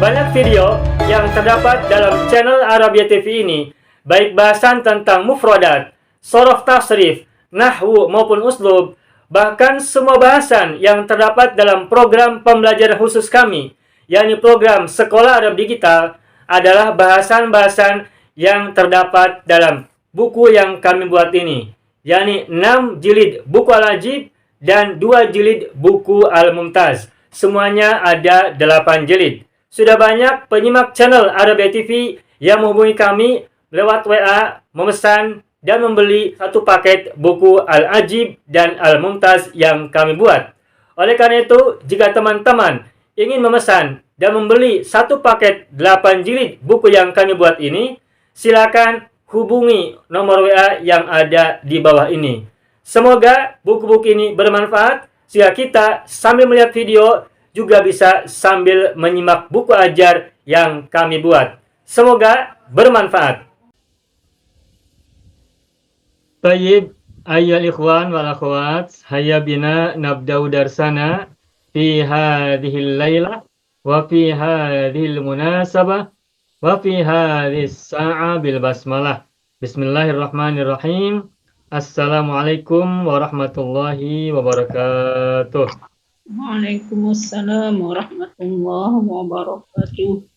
banyak video yang terdapat dalam channel Arabia TV ini, baik bahasan tentang mufradat, shorof tasrif, nahwu maupun uslub, bahkan semua bahasan yang terdapat dalam program pembelajaran khusus kami, yakni program Sekolah Arab Digital, adalah bahasan-bahasan yang terdapat dalam buku yang kami buat ini, yakni 6 jilid buku Al-Ajib dan 2 jilid buku Al-Mumtaz. Semuanya ada 8 jilid. Sudah banyak penyimak channel Arabia TV yang menghubungi kami lewat WA, memesan dan membeli satu paket buku Al-Ajib dan Al-Mumtaz yang kami buat. Oleh karena itu, jika teman-teman ingin memesan dan membeli satu paket 8 jilid buku yang kami buat ini, silakan hubungi nomor WA yang ada di bawah ini. Semoga buku-buku ini bermanfaat, sehingga kita sambil melihat video juga bisa sambil menyimak buku ajar yang kami buat. Semoga bermanfaat. Tayyib, ayyuhal ikhwan wal akhwat, hayya bina nabda'u darsana fi hadhil laylah wa fi hadhil munasabah wa fi hadhis sa'a bil basmalah. Bismillahirrahmanirrahim. Assalamualaikum warahmatullahi wabarakatuh. Waalaikumsalam warahmatullahi wabarakatuh.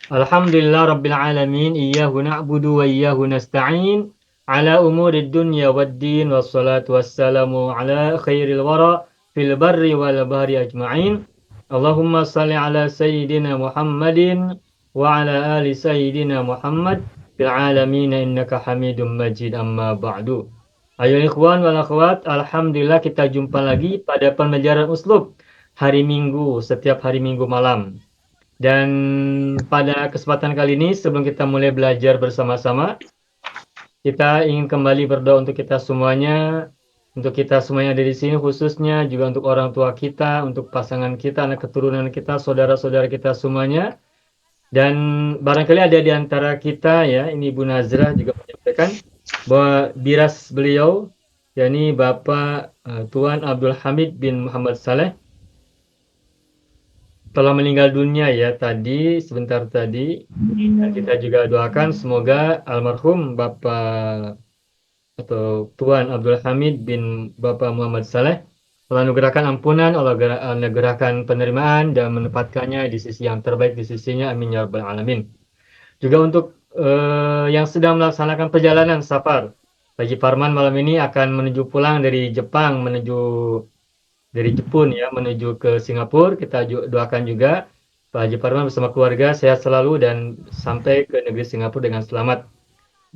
Alhamdulillah rabbil alamin, iyyahu na'budu wa iyyahu nasta'in, ala umurid dunya waddin, wassalatu wassalamu ala khairil wara fil barri wal bahri ajma'in. Allahumma salli ala sayyidina Muhammadin wa ala ali sayyidina Muhammad fil alamin innaka hamidum majid, amma ba'du. Ayo ikhwan wal akhwat, alhamdulillah kita jumpa lagi pada pembelajaran uslub hari Minggu, setiap hari Minggu malam. Dan pada kesempatan kali ini, sebelum kita mulai belajar bersama-sama, kita ingin kembali berdoa untuk kita semuanya ada di sini, khususnya juga untuk orang tua kita, untuk pasangan kita, anak keturunan kita, saudara-saudara kita semuanya. Dan barangkali ada di antara kita ya, ini Ibu Nazrah juga menyampaikan bahwa biras beliau, yakni Bapak Tuan Abdul Hamid bin Muhammad Saleh, telah meninggal dunia ya sebentar tadi. Dan kita juga doakan semoga almarhum Bapak atau Tuan Abdul Hamid bin Bapak Muhammad Saleh Allah anugerahkan ampunan, Allah anugerahkan penerimaan dan menempatkannya di sisi yang terbaik di sisinya, amin ya rabbal alamin. Juga untuk yang sedang melaksanakan perjalanan safar, Pak Haji Farman malam ini akan menuju pulang dari Jepang, dari Jepun ya, menuju ke Singapura. Kita doakan juga Pak Haji Farman bersama keluarga sehat selalu dan sampai ke negeri Singapura dengan selamat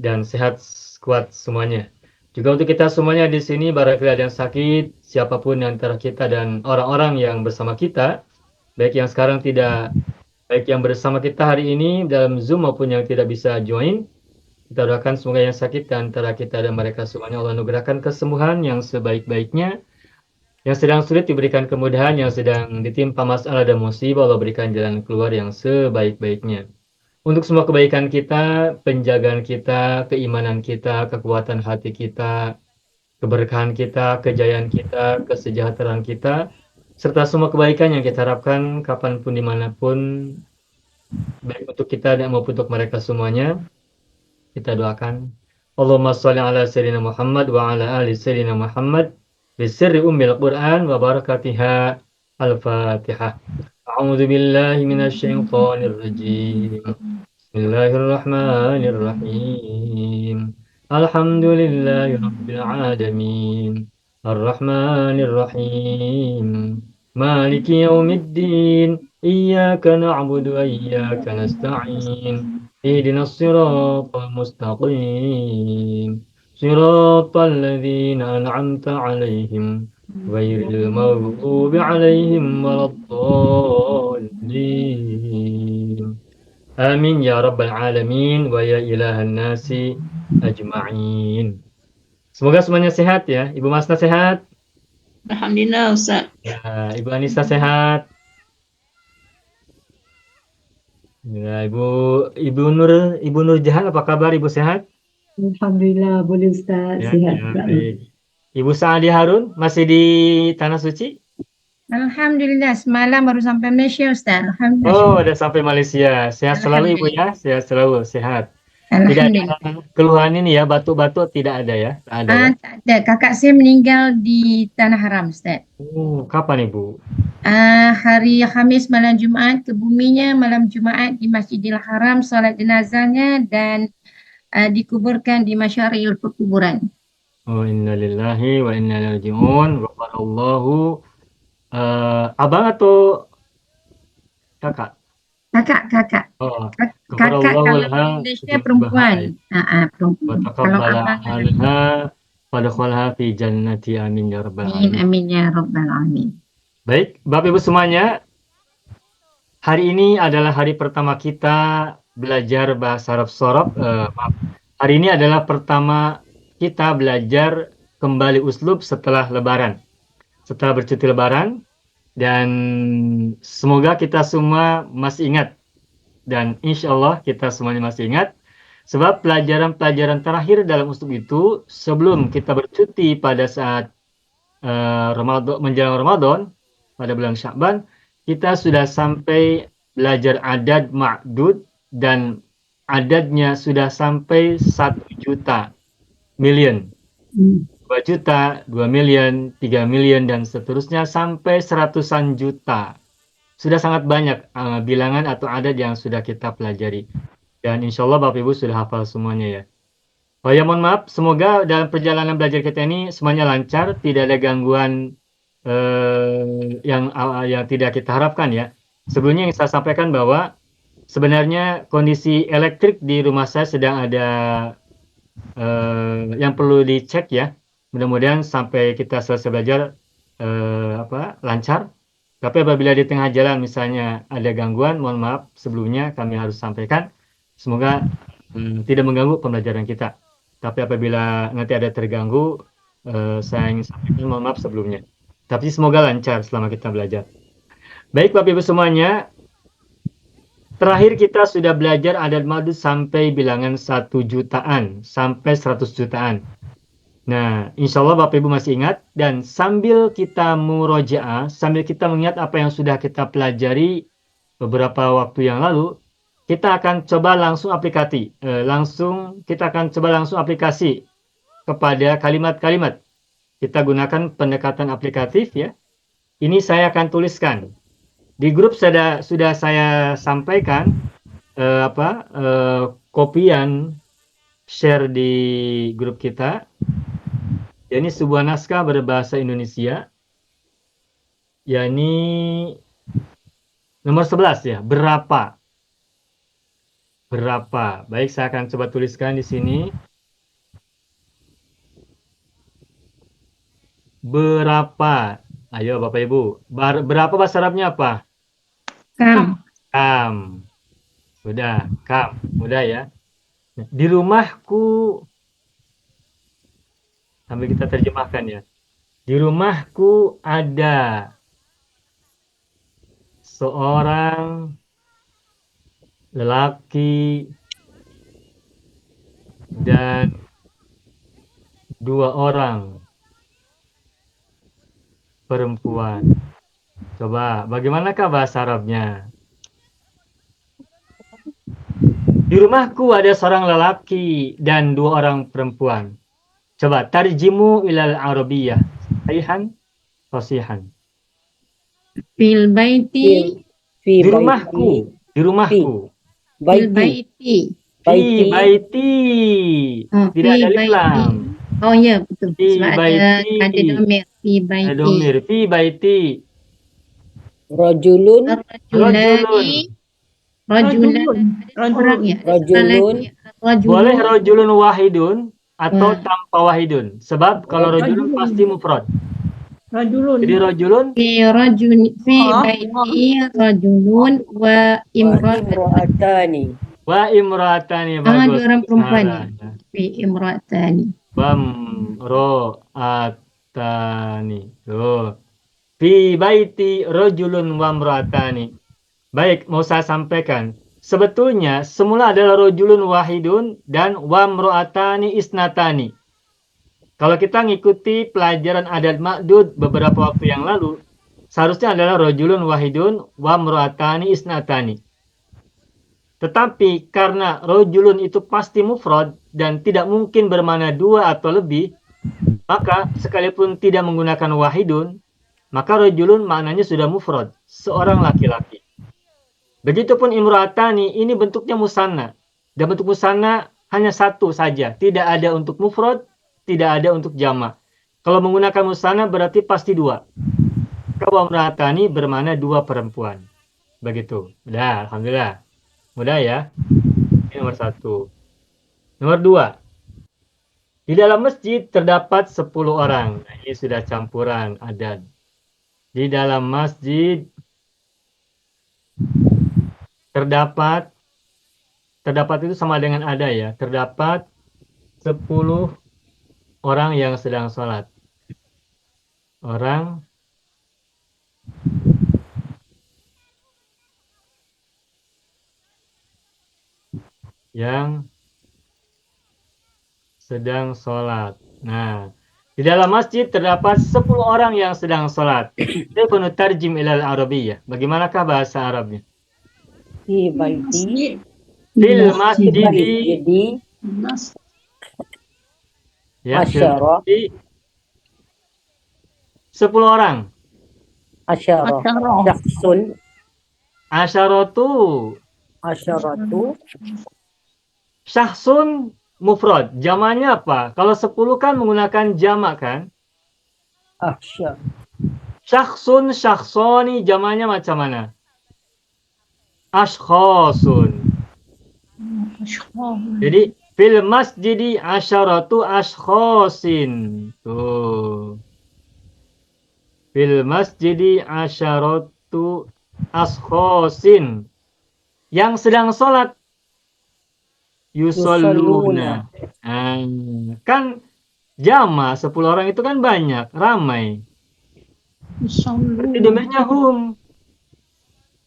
dan sehat kuat semuanya. Juga untuk kita semuanya di sini, barangkali ada yang sakit, siapapun antara kita dan orang-orang yang bersama kita, baik yang sekarang baik yang bersama kita hari ini dalam Zoom maupun yang tidak bisa join, kita doakan semoga yang sakit antara kita dan mereka semuanya Allah anugerahkan kesembuhan yang sebaik-baiknya, yang sedang sulit diberikan kemudahan, yang sedang ditimpa masalah dan musibah Allah berikan jalan keluar yang sebaik-baiknya. Untuk semua kebaikan kita, penjagaan kita, keimanan kita, kekuatan hati kita, keberkahan kita, kejayaan kita, kesejahteraan kita, serta semua kebaikan yang kita harapkan kapanpun dimanapun, baik untuk kita dan maupun untuk mereka semuanya, kita doakan. Allahumma sholli ala sayyidina Muhammad wa ala ali sayyidina Muhammad bisirri ummil Qur'an wa barakatiha. Al-Fatihah. A'udzu billahi minasy syaithanir rajim. Bismillahirrahmanirrahim. Alhamdulillahi rabbil alamin. Ar-Rahmanir Rahim. Maliki yaumiddin. Iyyaka na'budu wa iyyaka nasta'in. Ihdinas siratal mustaqim. Siratal ladzina an'amta 'alaihim ghairil maghdubi 'alaihim waladdallin. Amin ya rabbal alamin wa ya ilahan nasi ajma'in. Semoga semuanya sehat ya. Ibu Masna sehat? Alhamdulillah Ustaz. Ya, Ibu Anissa sehat? Ya, Ibu Nur Jahan, apa kabar? Ibu sehat? Alhamdulillah, boleh Ustaz, Ya, sihat. ya, baik. Ibu Saadi Harun masih di Tanah Suci? Alhamdulillah, semalam baru sampai Malaysia, Ustaz. Alhamdulillah. Oh, udah sampai Malaysia. Sehat selalu Ibu ya, sehat selalu, sehat. Tidak Alhamdulillah. ada keluhan ini ya, batuk-batuk tidak ada ya? Tak ada ya? Tak ada. Kakak saya meninggal di Tanah Haram, Ustaz. Kapan Ibu? Hari Khamis malam Jumaat, kebuminya malam Jumaat di Masjidil Haram, solat jenazahnya dan dikuburkan di Masyariul Perkuburan. Oh, innalillahi wa inna ilaihi raji'un. Ghafarallahu. Abang atau kakak? Kakak. Oh, Kakak ghafarallahu kalau laha di Malaysia perempuan. wa Perempuan. Kalau taqabbala abang amalha wa dakhalha fi jannati amin ya rabbal amin, alamin. amin ya rabbal alamin. Baik, Bapak Ibu semuanya, hari ini adalah hari pertama kita belajar bahasa Arab Sorab. Hari ini adalah pertama kita belajar kembali uslub setelah Lebaran. Setelah bercuti Lebaran, dan semoga kita semua masih ingat. Dan insya Allah kita semuanya masih ingat. Sebab pelajaran-pelajaran terakhir dalam uslub itu, sebelum kita bercuti pada saat Ramadan, menjelang Ramadan, pada bulan Sya'ban, kita sudah sampai belajar adad ma'dud dan adadnya sudah sampai 1 juta, million, 2 juta, 2 million, 3 million, dan seterusnya sampai seratusan juta. Sudah sangat banyak bilangan atau adad yang sudah kita pelajari. Dan insya Allah Bapak Ibu sudah hafal semuanya ya. Oh ya, mohon maaf, semoga dalam perjalanan belajar kita ini semuanya lancar, tidak ada gangguan yang tidak kita harapkan ya. Sebelumnya yang saya sampaikan bahwa sebenarnya kondisi elektrik di rumah saya sedang ada yang perlu dicek ya. Mudah-mudahan sampai kita selesai belajar lancar. Tapi apabila di tengah jalan misalnya ada gangguan, mohon maaf sebelumnya kami harus sampaikan. Semoga tidak mengganggu pembelajaran kita. Tapi apabila nanti ada terganggu, saya ingin sampaikan mohon maaf sebelumnya. Tapi semoga lancar selama kita belajar. Baik Bapak Ibu semuanya, terakhir kita sudah belajar adad ma'dud sampai bilangan 1 jutaan, sampai 100 jutaan. Nah, insya Allah Bapak Ibu masih ingat, dan sambil kita murojaah, sambil kita mengingat apa yang sudah kita pelajari beberapa waktu yang lalu, kita akan coba langsung aplikasi kepada kalimat-kalimat. Kita gunakan pendekatan aplikatif ya. Ini saya akan tuliskan. Di grup sudah saya sampaikan kopian share di grup kita. Ini sebuah naskah berbahasa Indonesia, yakni nomor 11 ya, berapa. Baik, saya akan coba tuliskan di sini. Berapa? Ayo Bapak Ibu. Berapa bahasa Arabnya apa? Kam. Sudah, kam. Mudah ya. Di rumahku, sambil kita terjemahkan ya. Di rumahku ada seorang lelaki dan 2 orang perempuan. Coba, bagaimanakah bahasa Arabnya? Di rumahku ada seorang lelaki dan 2 orang perempuan. Coba, tarjimu ilal Arabiyyah. Sahihan, fasihan. Fil baiti. Di rumahku. Fil baiti. Tidak ada lam. Oh ya, betul. Fi Sebab baiti. ada domir. Fi baiti. Ada domir. Fi baiti. Rajulun. Orang ya. Boleh rajulun wahidun atau tanpa wahidun. Sebab kalau rajulun pasti mufrad. Jadi rajulun. Fi baiti rajulun wa imra'atani. Bagus. 2 orang perempuan ya. Fi imra'atani. Wamro'atani. Tuh. Fi baiti rajulun wamro'atani. Baik, mau saya sampaikan. Sebetulnya semula adalah rajulun wahidun dan wamro'atani isnatani. Kalau kita ngikuti pelajaran adad ma'dud beberapa waktu yang lalu, seharusnya adalah rajulun wahidun wa mra'atani isnatani. Tetapi karena rajulun itu pasti mufrad dan tidak mungkin bermakna dua atau lebih, maka sekalipun tidak menggunakan wahidun, maka rajulun maknanya sudah mufrad, seorang laki-laki. Begitupun imra'atani, ini bentuknya musanna. Dan bentuk musanna hanya satu saja, tidak ada untuk mufrad, tidak ada untuk jamak. Kalau menggunakan musanna berarti pasti dua. Kalau imra'atani bermakna dua perempuan. Begitu. Udah, alhamdulillah. Mudah ya. Ini nomor satu. Nomor dua. Di dalam masjid terdapat 10 orang. Nah, ini sudah campuran adan. Di dalam masjid terdapat itu sama dengan ada ya. Terdapat 10 orang yang sedang sholat. Orang yang sedang sholat. Nah, di dalam masjid terdapat 10 orang yang sedang sholat. Kaifa nutarjim ilal arabiyyah? Bagaimanakah bahasa Arabnya? Fi baiti. Masjid. Fil Fi masjidi. baiti. Nas. Ya, fil Asyara. masjidi 10 orang. Asyara. Asyara. Syakhsun. Asyaratu. Asyaratu. Syahsun mufrad. Jamaknya apa? Kalau 10 kan menggunakan jamak kan? Asyar. Syakhsun, syakhsoni jamaknya macam mana? Ashkhasun. Asyara. Jadi fil masjidi asyaratu ashkhasin. Tuh. Fil masjidi asyaratu ashkhasin. Yang sedang sholat yusalluna. Kan jama 10 orang itu kan banyak, ramai. Berarti domirnya hum.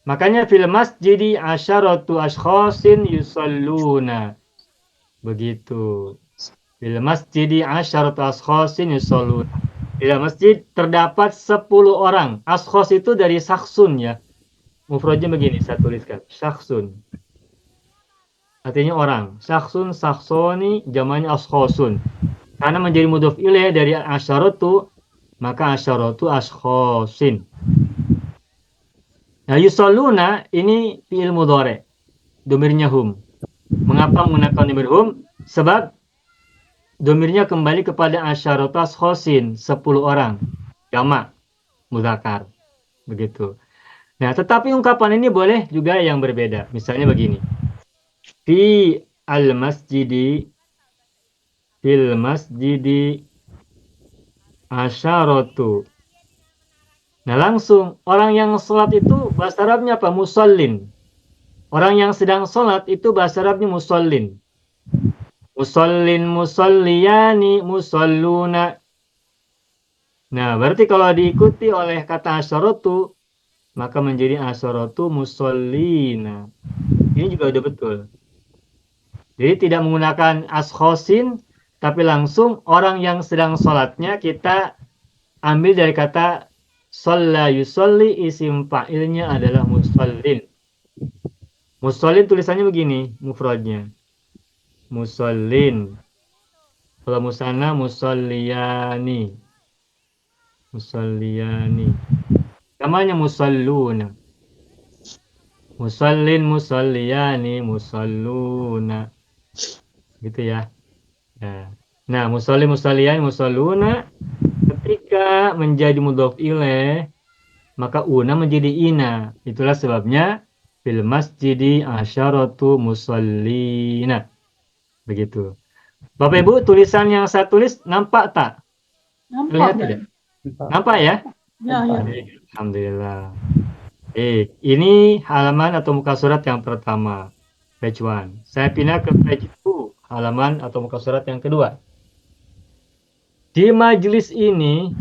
Makanya fil masjidi asyaratu ashkhasin yusalluna. Begitu. Fil masjidi asyaratu ashkhasin yusalluna. Di dalam masjid terdapat 10 orang. Ashkhas itu dari saksun ya. Mufradnya begini, saya tuliskan. Saksun. Artinya orang. Saksun, saksoni, jamaknya ashkhasun. Karena menjadi mudhof ilaih dari asyaratu, maka asyaratu ashkhasin. Nah, yusalluna ini fi'il mudhari. Domirnya hum. Mengapa menggunakan domir hum? Sebab domirnya kembali kepada asyaratu ashkhasin, 10 orang. Jamak, mudzakkar. Begitu. Nah, tetapi ungkapan ini boleh juga yang berbeda. Misalnya begini. Fi al-masjidi fil masjidi asyaratu. Nah, langsung orang yang sholat itu bahasa Arabnya apa? Musallin. Orang yang sedang sholat itu bahasa Arabnya musallin. Musallin, musalliyani, musalluna. Nah, berarti kalau diikuti oleh kata asyaratu, maka menjadi asyaratu musallina. Ini juga udah betul. Jadi tidak menggunakan ashkhasin, tapi langsung orang yang sedang sholatnya kita ambil dari kata shalla yusolli, isim fa'ilnya adalah musallin. Musallin tulisannya begini, mufradnya. Musallin. Kalau musanna musalliyani. Musalliyani. Namanya musalluna. Musallin, musalliyani, musalluna. Gitu ya. Nah, musallin, musalliyani, musalluna. Ketika menjadi mudhof ilaih, maka una menjadi ina. Itulah sebabnya fil masjidi asyaratu musallina. Begitu. Bapak Ibu, tulisan yang saya tulis nampak tak? Terlihat Nampak tidak? tak? Nampak ya? Ya, ya. Alhamdulillah. Ini halaman atau muka surat yang pertama. Page 1. Saya pindah ke page 2. Halaman atau muka surat yang kedua. Di majelis ini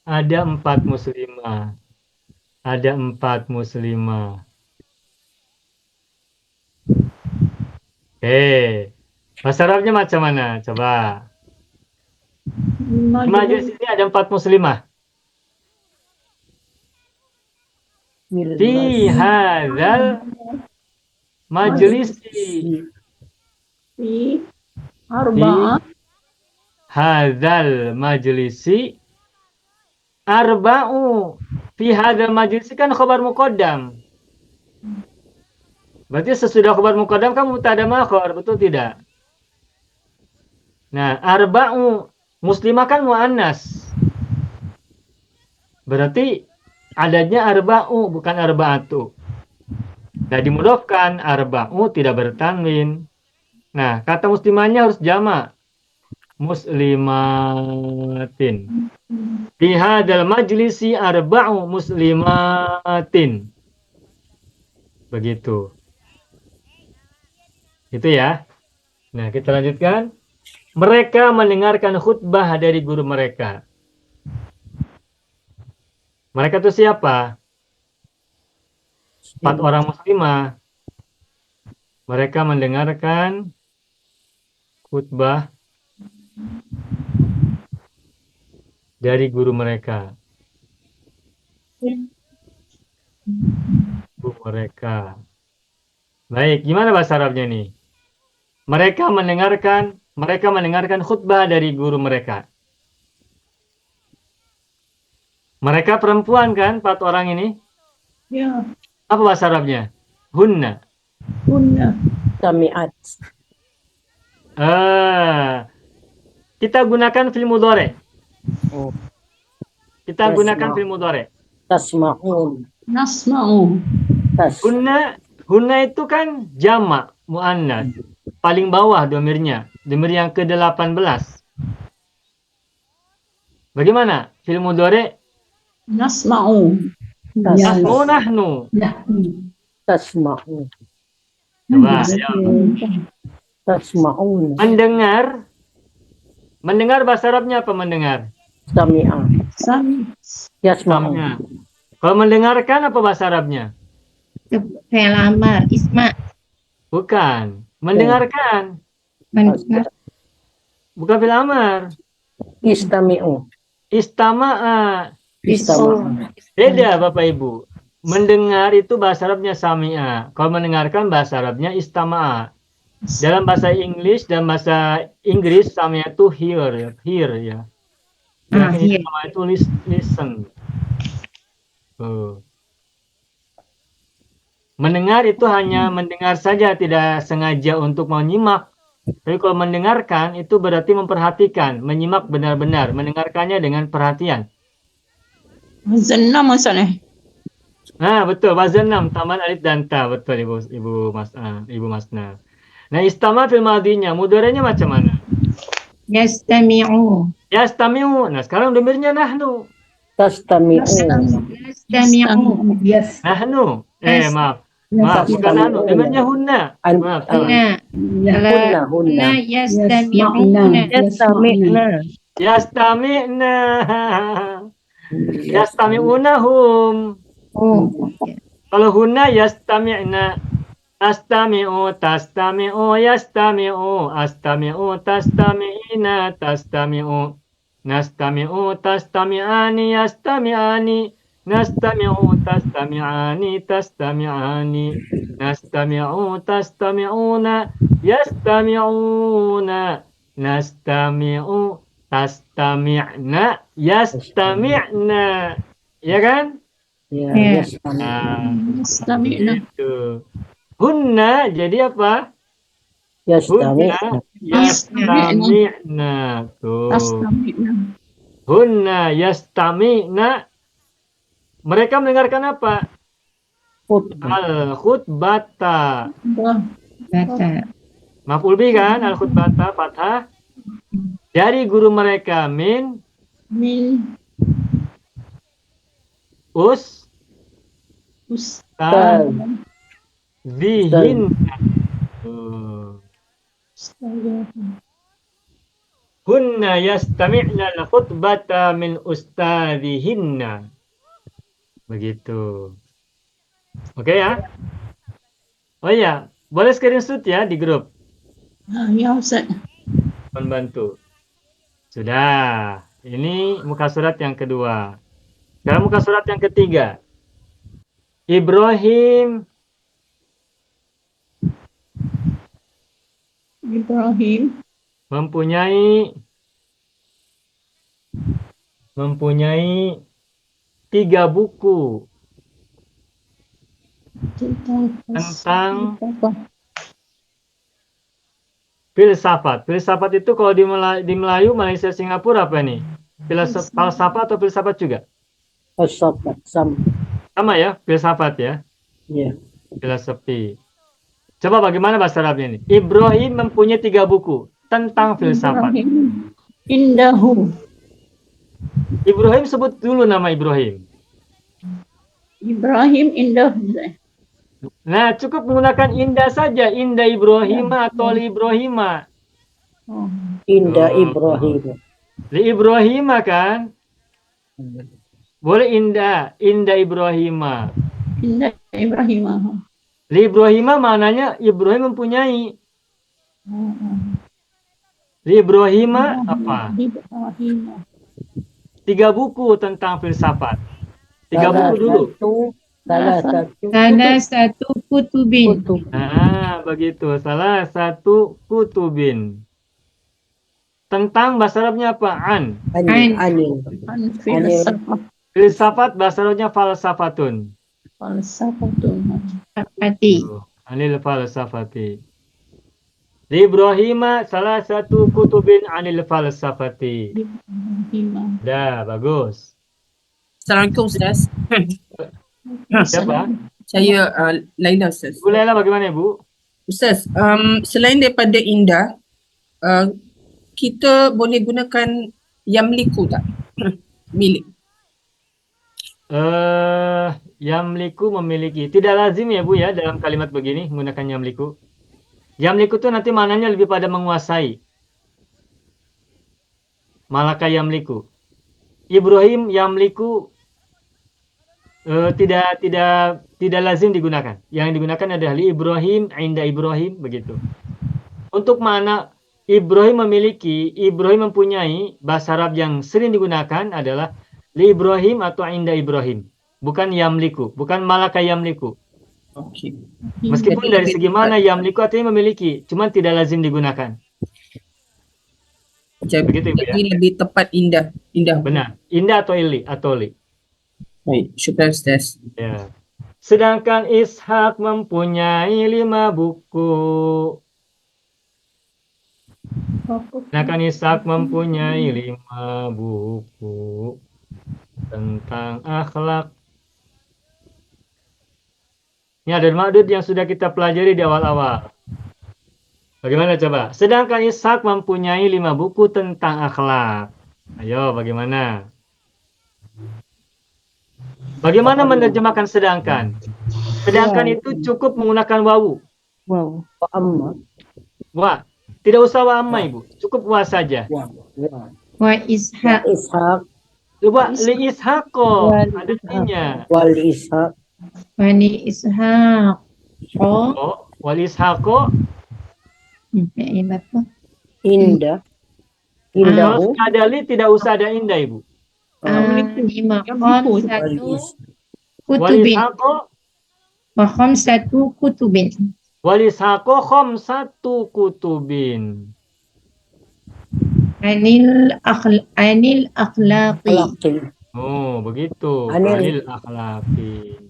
ada 4 muslimah. Ada 4 muslimah. Bahasa Arabnya macam mana? Coba. Di majelis ini ada 4 muslimah. Fi hadzal majlisi. في أربعة Hadzal majlisi arba'u. Fi hadzal majlisi kan khabar muqaddam. Berarti sesudah khabar muqaddam kan mubtada ma'khur, betul tidak? Nah, arba'u muslimah kan muannas. Berarti adanya arba'u bukan arba'atu. Nah, dimudhofkan arba'u tidak bertanwin. Nah, kata muslimahnya harus jamak. Muslimatin. Fi hadzal majlisi arba'u muslimatin. Begitu. Itu ya. Nah, kita lanjutkan. Mereka mendengarkan khutbah dari guru mereka. Mereka itu siapa? 4 orang muslimah. Mereka mendengarkan khutbah dari guru mereka. Guru mereka. Baik, gimana bahasa Arabnya nih? Mereka mendengarkan khutbah dari guru mereka. Mereka perempuan kan, 4 orang ini? يا Apa bahasa Arabnya? Hunna. هن Sami'at. Kita gunakan fil mudhari. Oh. Kita Yes, gunakan ma'am. fil mudhari. Tasma'un. نسمع Hunna itu kan jamak muannas. Paling bawah domirnya, domir yang ke-18. Bagaimana? Fil mudhari نسمع Ya. nasmu nahnu. Tasma'un. Coba, ayo. Tasma'un. Mendengar bahasa Arabnya apa mendengar? Sami'a. سمع Yasma'un. Samnya. Kalau mendengarkan apa bahasa Arabnya? Fi'il amar, isma, Bukan. Mendengarkan. mendengar, Bukan fil amar. Istami'u. Istama'a. Istama'a. Beda Bapak Ibu. Mendengar itu bahasa Arabnya sami'a. Kalau mendengarkan bahasa Arabnya istama'a. Dalam bahasa Inggris dan bahasa Inggris sami'a itu hear ya. Sedangkan hear. istama'a itu listen. Tuh. Mendengar itu hanya mendengar saja, tidak sengaja untuk menyimak. Tapi kalau mendengarkan itu berarti memperhatikan, menyimak benar-benar, mendengarkannya dengan perhatian. وزننا مثلا Nah, betul. Wazan 6, tambahan alif dan ta. Betul, Ibu Masna. Nah, istama fil madinya, mudhari'nya macam mana? Yastami'u. Yastami'u. Nah, sekarang domirnya nahnu. Tastami'u. Yastami'u. Yes. Nahnu. Yes. Maaf, Yes. bukan nahnu. Domirnya hunna. Maaf. Hunna. Hunna. Hunna. Yastami'una. Yastami'na. Yastami'unahum. Oh. Kalau hunna yastami'na. Astami'u, tastami'u, yastami'u, astami'u, tastami'ina, tastami'u, nastami'u, tastami'ani, yastami'ani, nastami'u, tastami'ani, tastami'ani, nastami'u, tastami'una, yastami'una, nastami'u, tastami'na, yastami'na. Ya kan? Ya, Ya. yastami'u. نستمعنا Itu. Hunna jadi apa? Yastami'u. Yastami'na. Tuh. تستمعنا Hunna yastami'na. Mereka mendengarkan apa? Khutbah. Al-khutbata. Baca. Maf'ul bih kan? Al-khutbata fathah. Dari guru mereka min من ustadzihin. أستاذ Hunna yastami'na al-khutbata min ustadzihinna. Begitu. Oke ya? Oh iya, boleh screenshot ya di grup. يا حسن Membantu. Sudah. Ini muka surat yang kedua. Sekarang muka surat yang ketiga. Ibrahim Ibrahim mempunyai 3 buku tentang tentang filsafat. Filsafat itu kalau di Melayu, Malaysia, Singapura apa nih? Falsafat atau filsafat juga? Filsafat sama. Sama ya, filsafat ya. Ya. Filosofi. Coba bagaimana bahasa Arabnya nih? Ibrahim mempunyai 3 buku tentang filsafat. Ibrahim indahu. Ibrahim sebut dulu nama Ibrahim. Ibrahim indahu. Nah, cukup menggunakan indah saja. Indah Ibrahima atau li Ibrahima. Oh. Indah Oh. Ibrahim. Li Ibrahima kan? Boleh indah. Indah Ibrahima. Indah Ibrahim. Li Ibrahima maknanya Ibrahim mempunyai. Li Ibrahima apa? Ibrahim. 3 buku tentang filsafat. 3 buku dulu. Salah satu Salah satu kutubin. kutub. Nah, begitu. Salah satu kutubin. Tentang bahasa Arabnya apa? An. Anil. Filsafat. Filsafat bahasa Arabnya falsafatun. Falsafatun. Apati. Anil falsafati. Li Ibrahima salah satu kutubin anil falsafati. Ibrahim. Dah, bagus. Assalamualaikum Ustaz. Siapa? Saya Laila Ustaz. Bu Laila bagaimana, Bu? Ustaz, selain daripada indah, kita boleh gunakan yamliku tak? Milik. Yamliku memiliki. Tidak lazim ya, Bu ya, dalam kalimat begini menggunakan yamliku. Yamliku itu nanti maknanya lebih pada menguasai. Malaka yamliku. Ibrahim yamliku tidak lazim digunakan. Yang digunakan adalah li Ibrahim, inda Ibrahim, begitu. Untuk makna Ibrahim memiliki, Ibrahim mempunyai, bahasa Arab yang sering digunakan adalah li Ibrahim atau inda Ibrahim. Bukan yamliku, bukan malaka yamliku. Okey. Meskipun dari segi mana yamliku artinya memiliki, cuman tidak lazim digunakan. Begitu, Ibu, ya? Jadi lebih tepat indah. Indah. Benar. Indah atau ili atau li. Baik, syukran Ustaz. Ya. Sedangkan Ishak mempunyai 5 buku. Sedangkan Ishak mempunyai 5 buku tentang akhlak. Ini ada maksud yang sudah kita pelajari di awal-awal. Bagaimana coba? Sedangkan Ishak mempunyai 5 buku tentang akhlak. Ayo, bagaimana? Bagaimana menerjemahkan sedangkan? Sedangkan itu cukup menggunakan wawu. Wow. Amma. Wa. Tidak usah wa amma, Ibu. Cukup wa saja. Ya. Wa ishaq. Ishak. Wa li ishaqo. Ada artinya. Wal Ishak. Bani ishaq. Oh. Oh, wal ishaqo. Fi'il apa? Indah. Kalau Indahu. ada li tidak usah ada indah, Ibu. Lima Wal satu Ishak. Wal kutubin. ishaqo. Wa khamsatu kutubin. Wal ishaqo khamsatu kutubin. Anil akhlaqi. Akhlaqi. Oh, begitu. Anil. Anil akhlaqi.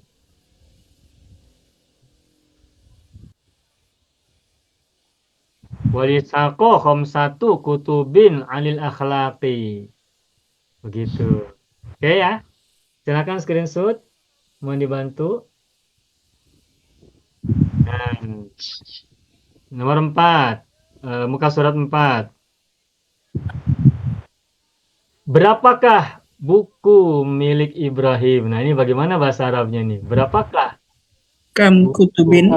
Walisako khamsatu kutubin anil akhlaqi. Begitu. Oke ya. Silakan screenshot. Mohon dibantu. Dan nomor 4. Muka surat 4. Berapakah buku milik Ibrahim? Nah, ini bagaimana bahasa Arabnya nih? Berapakah? Kam kutubin.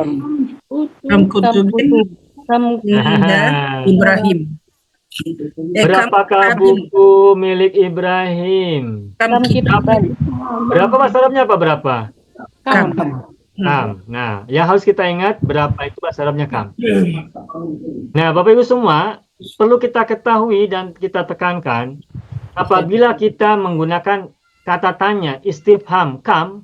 Kam kutubin. Indah Ibrahim. Berapakah buku milik Ibrahim? Kam kitab. Berapa bahasa Arabnya apa berapa? Kam. Kam. Nah, yang harus kita ingat berapa itu bahasa Arabnya kam. Nah, Bapak Ibu semua, perlu kita ketahui dan kita tekankan apabila kita menggunakan kata tanya istifham kam,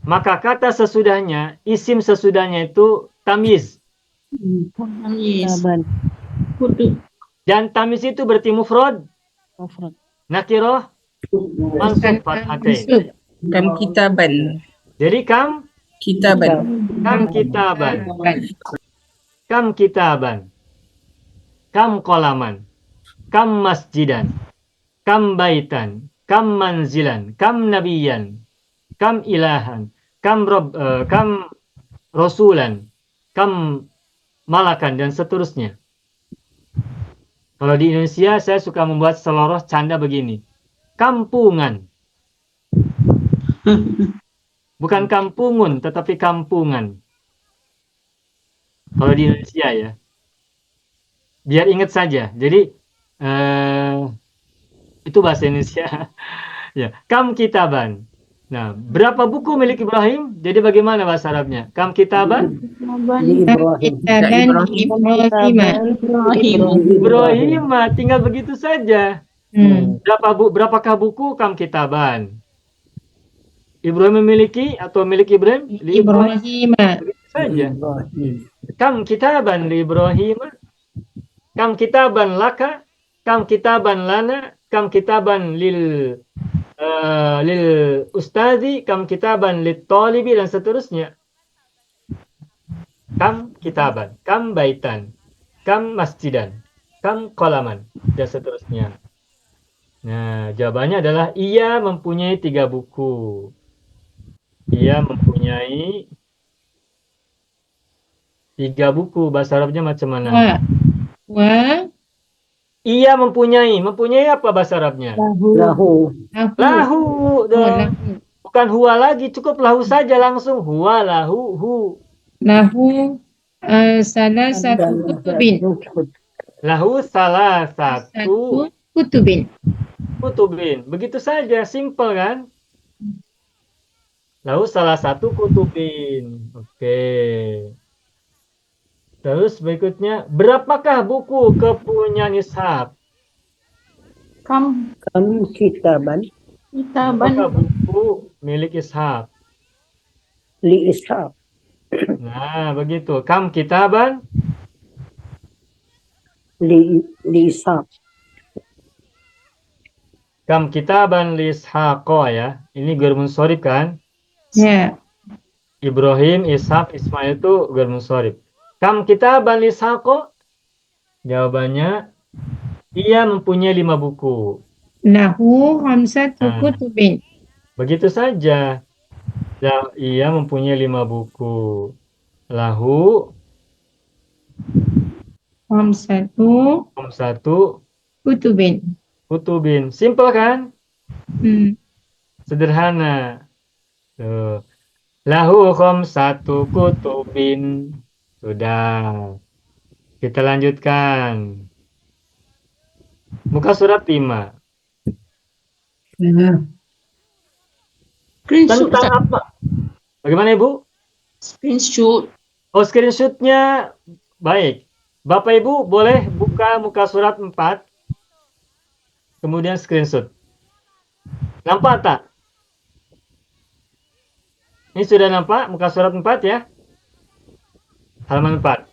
maka kata sesudahnya, isim sesudahnya itu tamyiz. Tamyiz. Kitaban. Kutub. Dan tamyiz itu berarti mufrad, Mufrad. nakirah, mansub, fathatain. Kam kitaban. Jadi kam Kitaban. kitaban, kam kitaban, kam qalaman, kam masjidan, kam baitan, kam manzilan, kam nabiyan, kam ilahan, kam rasulan, kam malakan, dan seterusnya. Kalau di Indonesia saya suka membuat seloroh canda begini. Kampungan. Bukan kampungun, tetapi kampungan. Kalau di Indonesia ya. Biar ingat saja. Jadi, itu bahasa Indonesia. Ya, kam kitaban. Nah, berapa buku milik Ibrahim? Jadi bagaimana bahasa Arabnya? Kam kitaban? Li Ibrahim. Kitaban Ibrahim. Ibrahim, tinggal begitu saja. Hmm. Berapakah buku kam kitaban? Ibrahim memiliki atau milik Ibrahim? Li Ibrahim. Ibrahim. Begitu saja. Ibrahim. Kam kitaban li Ibrahim? Kam kitaban laka? Kam kitaban lana? Kam kitaban lil ustazi? Kam kitaban lit talibi? Dan seterusnya. Kam kitaban, kam baitan, kam masjidan, kam qalaman, dan seterusnya. Nah, jawabannya adalah ia mempunyai 3 buku. Ia mempunyai 3 buku. Bahasa Arabnya macam mana? Wa. Ia mempunyai apa bahasa Arabnya? Lahu. Lahu. Lahu. Bukan huwa lagi, cukup lahu saja langsung. Huwa lahu hu. Lahu salah satu kutubin. Lahu salah satu Kutubin. kutubin. Begitu saja, simple kan? Lalu salah satu kutubin. Oke. Terus berikutnya, berapakah buku kepunyaan Ishak? Kam Kam kitaban. kitaban. Berapakah buku milik Ishak? Li Ishaq. Nah, begitu. Kam kitaban? Li Ishaq. Kam kitaban li Ishaqo ya. Ini ghair munsharif kan? Ya. Ibrahim, Ishak, Ismail itu ghair munsharif. Kam kitaban li Ishaqo? Jawabannya, ia mempunyai 5 buku. Lahu khamsatu kutubin. Begitu saja. Ya, ia mempunyai 5 buku. Lahu Khamsatu satu kutubin. kutubin. Simple kan? Hmm. Sederhana. Tuh. Lahu satu kutubin. Sudah. Kita lanjutkan. Muka surat 5. Screenshot. Tentang apa? Bagaimana Ibu? Screenshot. Oh, screenshotnya baik. Bapak Ibu boleh buka muka surat 4. Kemudian screenshot. Nampak tak? Ini sudah nampak muka surat 4 ya? Halaman 4.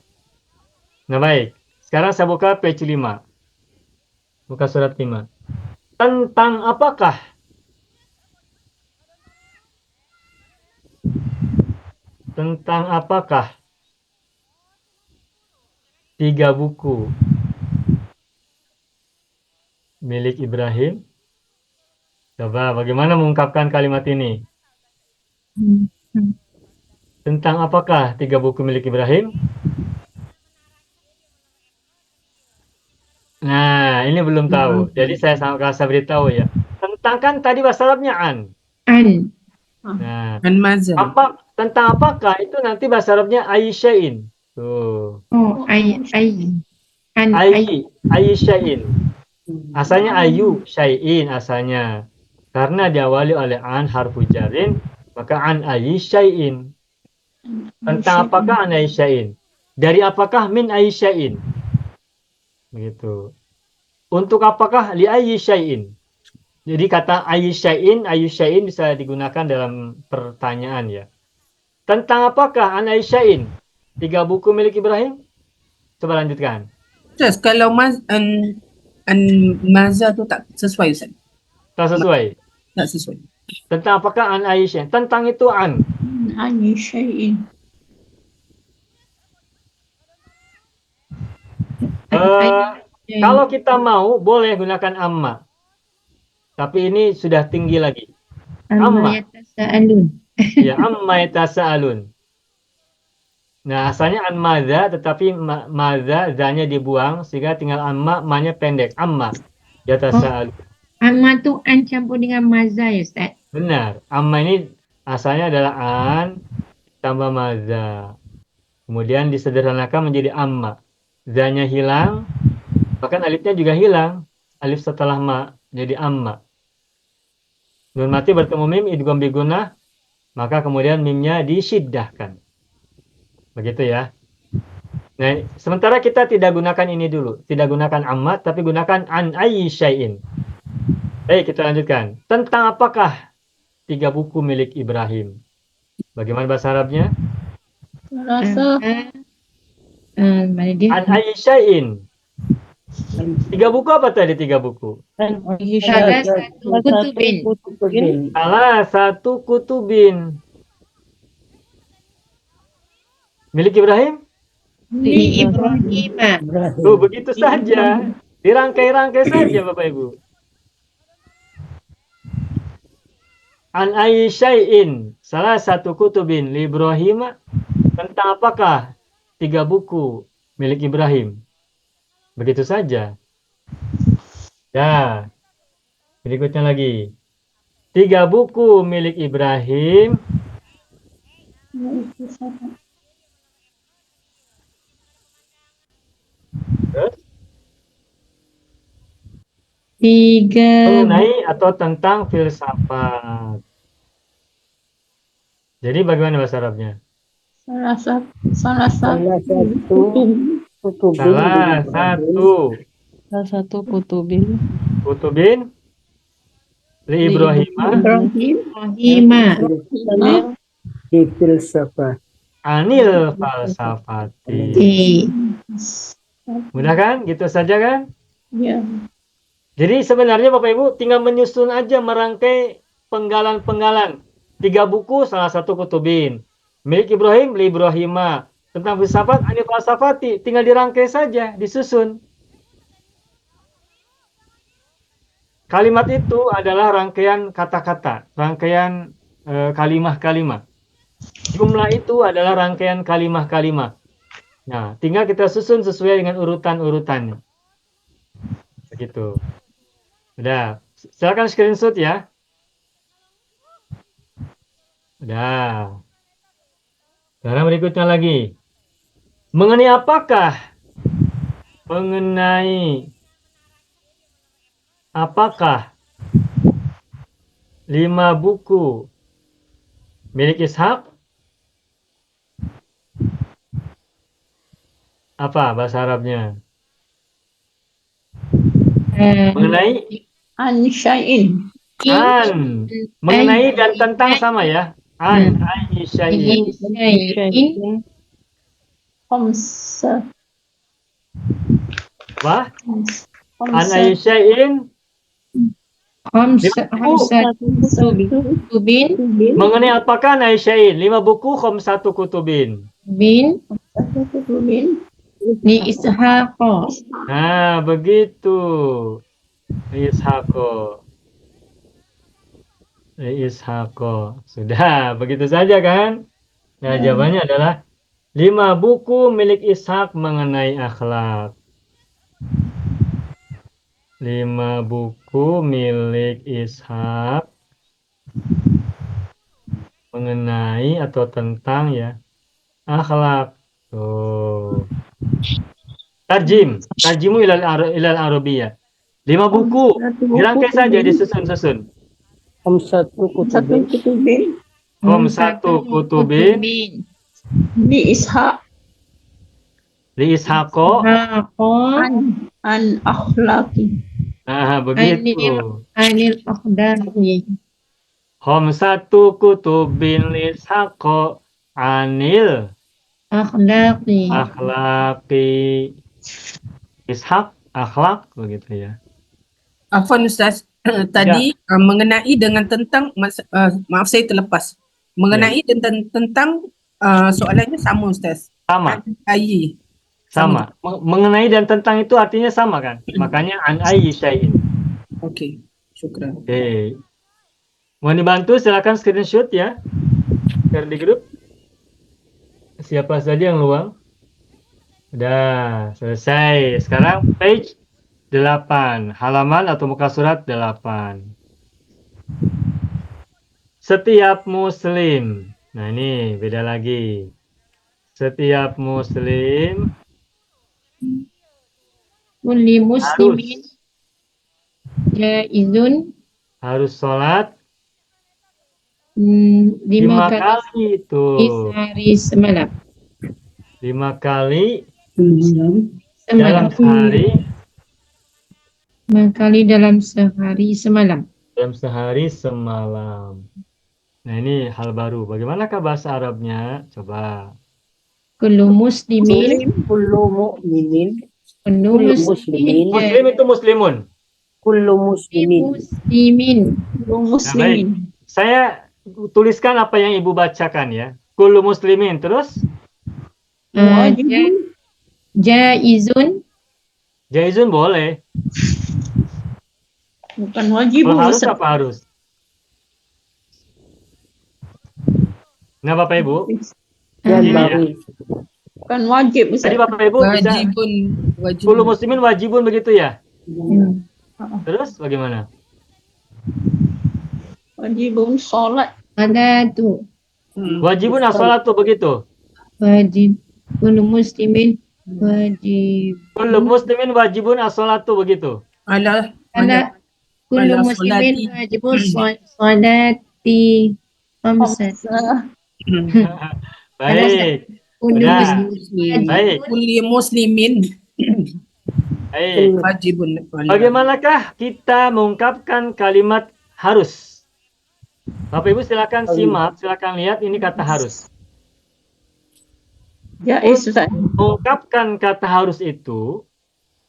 Nah baik. Sekarang saya buka page 5. Muka surat 5. Tentang apakah? Tentang apakah 3 buku milik Ibrahim? Coba bagaimana mengungkapkan kalimat ini? Tentang apakah 3 buku milik Ibrahim? Nah, ini belum tahu. Jadi saya beritahu ya. Tentang kan tadi bahasa Arabnya an. An. Nah, An maza. tentang apakah itu nanti bahasa Arabnya Aisya'in. Tuh. Oh, an Aisya'in. Asalnya ayu syai'in asalnya. Karena diawali oleh an harfu jarin, Maka an ayyi syai'in. Tentang apakah an ayyi syai'in? Dari apakah min ayyi syai'in? Begitu. Untuk apakah li ayyi syai'in? Jadi kata ayyi syai'in bisa digunakan dalam pertanyaan ya. Tentang apakah an ayyi syai'in? 3 buku milik Ibrahim? Coba lanjutkan. Ustaz, kalau an maza tu tak sesuai Ustaz. Tak sesuai. Tak sesuai. Tentang apakah an ayyi syai'in? Tentang itu an. أي شيء Kalau kita mau boleh gunakan amma. Tapi ini sudah tinggi lagi. Amma yatasaalun. Ya, amma yatasaalun. Nah, asalnya an madza tetapi madza zanya dibuang sehingga tinggal amma, ma-nya pendek. Amma yatasaalun. Amma tu an campur dengan maza ya Ustaz. Benar. Amma ini asalnya adalah an tambah madza. Kemudian disederhanakan menjadi amma. Zanya hilang, bahkan alifnya juga hilang. Alif setelah ma jadi amma. Nun mati bertemu mim idgham bi gunnah, maka kemudian mimnya disyiddahkan. Begitu ya. Nah, sementara kita tidak gunakan ini dulu, tidak gunakan amma tapi gunakan an ayyi syai'in. Baik, kita lanjutkan. Tentang apakah 3 buku milik Ibrahim? Bagaimana bahasa Arabnya? ثلاثة Mana dia? An ayyi syai'in. 3 buku apa tadi 3 buku? Salah satu kutubin. Salah satu kutubin. Milik Ibrahim? Li Ibrahim. Tuh, begitu saja. Dirangkai-rangkai saja Bapak Ibu. An ayyi syai'in. Salah satu kutubin li Ibrahim. Tentang apakah 3 buku milik Ibrahim? Begitu saja. Ya. Berikutnya lagi. 3 buku milik Ibrahim. Terus, 3 mengenai atau tentang filsafat. Jadi bagaimana bahasa Arabnya? ثلاثة Salah satu kutubin. Salah satu Salah satu kutubin. kutubin li Ibrahim إبراهيم Ibrahim. Di filsafat. anil falsafati. Mudah kan? Gitu saja kan? Ya. Jadi sebenarnya Bapak Ibu tinggal menyusun aja, merangkai penggalan-penggalan. 3 buku, salah satu kutubin. Milik Ibrahim, li Ibrahima. Tentang filsafat, anil falsafati. Tinggal dirangkai saja, disusun. Kalimat itu adalah rangkaian kata-kata, rangkaian kalimah-kalimah. Jumlah itu adalah rangkaian kalimah-kalimah. Nah, tinggal kita susun sesuai dengan urutan-urutannya. Begitu. Udah, silakan screenshot ya. Udah. Sekarang berikutnya lagi. Mengenai apakah? Mengenai apakah 5 buku milik Ishak? Apa bahasa Arabnya? Mengenai عن شيء an. Mengenai dan tentang sama ya. An ayyi syai'in. خمسة Wah, an خمسة ayyi syai'in. Kutubin. Mengenai apakah an ayyi syai'in? 5 buku satu kutubin. Bin. كتب Li Ishaq. Nah, begitu. Ishaqo. Ishaqo. Sudah, begitu saja kan? Nah, jawabannya adalah 5 buku milik Ishak mengenai akhlak. 5 buku milik Ishak mengenai atau tentang ya akhlak. Tuh. Tarjimu ilal Arabiyah. 5 buku. Dirangkai saja, disusun-susun. Satu satu kutubin. kutubin Khamsatu kutubin li ishaq li Ishaqo. an akhlaqi. Nah, begitu. Anil akhdari. Khamsatu kutubin li Ishaqo anil Akhlaqi. akhlaqi. Ishaq, akhlak, begitu ya. Afwan Ustaz, tadi mengenai dengan tentang maaf saya terlepas. Mengenai tentang soalannya sama Ustaz. Sama. Ayy. Sama. Mengenai dan tentang itu artinya sama kan? Makanya an ayyi syai'in. Okey, syukran. Oke. Mau dibantu silakan screenshot ya. Share di grup. Siapa saja yang luang? Udah, selesai. Sekarang page 8, halaman atau muka surat 8. Setiap muslim. Nah, ini beda lagi. Setiap muslim Kulli muslimin jaizun harus sholat 5 5 kali kali itu. sehari semalam. 5 kali Semalam. dalam sehari. 5 kali dalam sehari semalam. Dalam sehari semalam. Nah, ini hal baru. Bagaimanakah bahasa Arabnya? Coba. Kullu muslimin. Kullu mu'minin. Kullu Kullu muslimin. muslimin. Muslim itu muslimun. Kullu muslimin. Muslimin. Muslimin. Saya tuliskan apa yang Ibu bacakan ya. Kullu muslimin. Terus? Jaizun. Jaizun boleh. Bukan wajib. Kalau harus apa harus? Nah, Bapak Ibu. Yang Ini ya. baru. Bukan wajib Ustaz. Tadi Bapak Ibu bisa Wajibun. kullu muslimin wajibun begitu ya? Hmm. Terus bagaimana? Wajibun sholat. Salatu. Wajibun as-shalatu begitu. Wajib. Kullu muslimin wajib. Kullu muslimin wajibun as-shalatu begitu. Ala Kullu Ala muslimin solati. wajibun salati khamsah. Baik. Kullu Udah. muslimin Baik. kulli muslimin Baik. wajibun. Bagaimanakah kita mengungkapkan kalimat harus? Bapak Ibu silakan simak, silakan lihat ini kata harus. Jaiz Ustaz. Mengungkapkan kata harus itu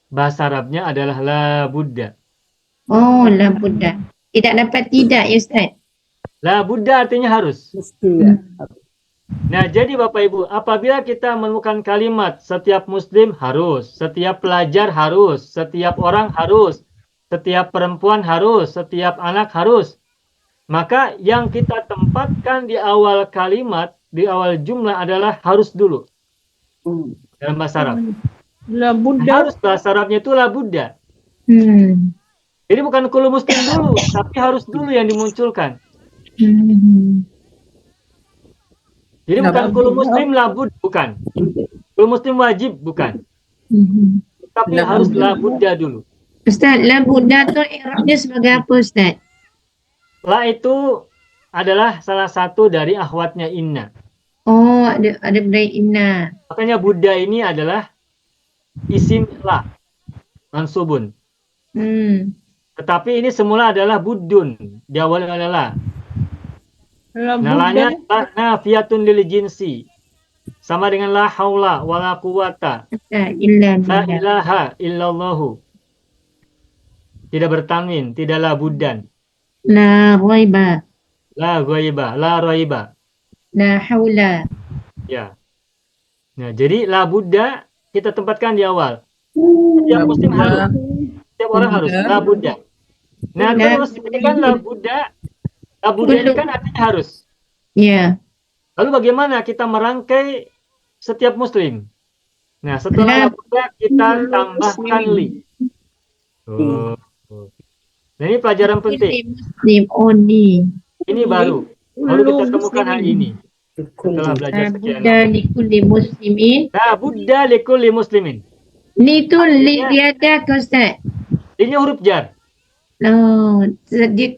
bahasa Arabnya adalah la budda. Oh, la budda. Tidak dapat tidak ya Ustaz. La budda artinya harus. Mesti ya. Nah, jadi Bapak Ibu, apabila kita menemukan kalimat setiap muslim harus, setiap pelajar harus, setiap orang harus, setiap perempuan harus, setiap anak harus, maka yang kita tempatkan di awal kalimat, di awal jumlah adalah harus dulu dalam bahasa Arab. La budda. Harus bahasa Arabnya itu la budda. Hmm. Jadi bukan kullu muslim dulu, tapi harus dulu yang dimunculkan. Hmm. Jadi bukan kullu muslim labud, bukan. Kullu muslim wajib, bukan. Hmm. Tapi harus la budda dulu. Ustaz, la budda tu i'rabnya sebagai apa Ustaz? La itu adalah salah satu dari akhwatnya inna. Oh, ada bedai inna. Makanya Buddha ini adalah isim la, mansubun. Hmm. Tetapi ini semula adalah buddun, diawali oleh la. La Nalanya budda. nafiyatun lil jinsi. Sama dengan la haula wala quwata. La illa La billah. ilaha illallahu. Tidak bertanwin, tidaklah buddan. La ghaiba. La ghaiba, la raiba. La haula. Ya. Nah, jadi la Buddha kita tempatkan di awal. Setiap muslim harus, setiap orang harus la Buddha. Nah, terus ini kan la Buddha. La Buddha ini kan artinya harus. Ya. Lalu bagaimana kita merangkai setiap muslim? Nah, setelah la Buddha kita tambahkan li. Oh. Nah, ini pelajaran penting. Muslim only. Ini baru kita temukan hari ini. Setelah belajar sekian. Buddha likulli muslimin. Nah, Buddha likulli muslimin. Ni tu li dia ada ke Ustaz? Ini huruf jar. Oh, dia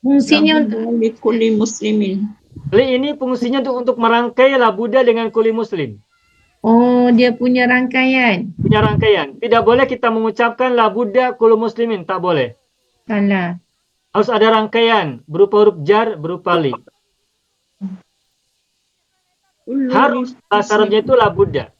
fungsinya untuk Likulli muslimin. Li ini fungsinya untuk merangkai labuda dengan kulli muslim. Oh, dia punya rangkaian. Punya rangkaian. Tidak boleh kita mengucapkan labuda kullu muslimin. Tak boleh. Salah. Harus ada rangkaian. Berupa huruf jar, berupa li. Harus bahasa Arabnya itu labuda.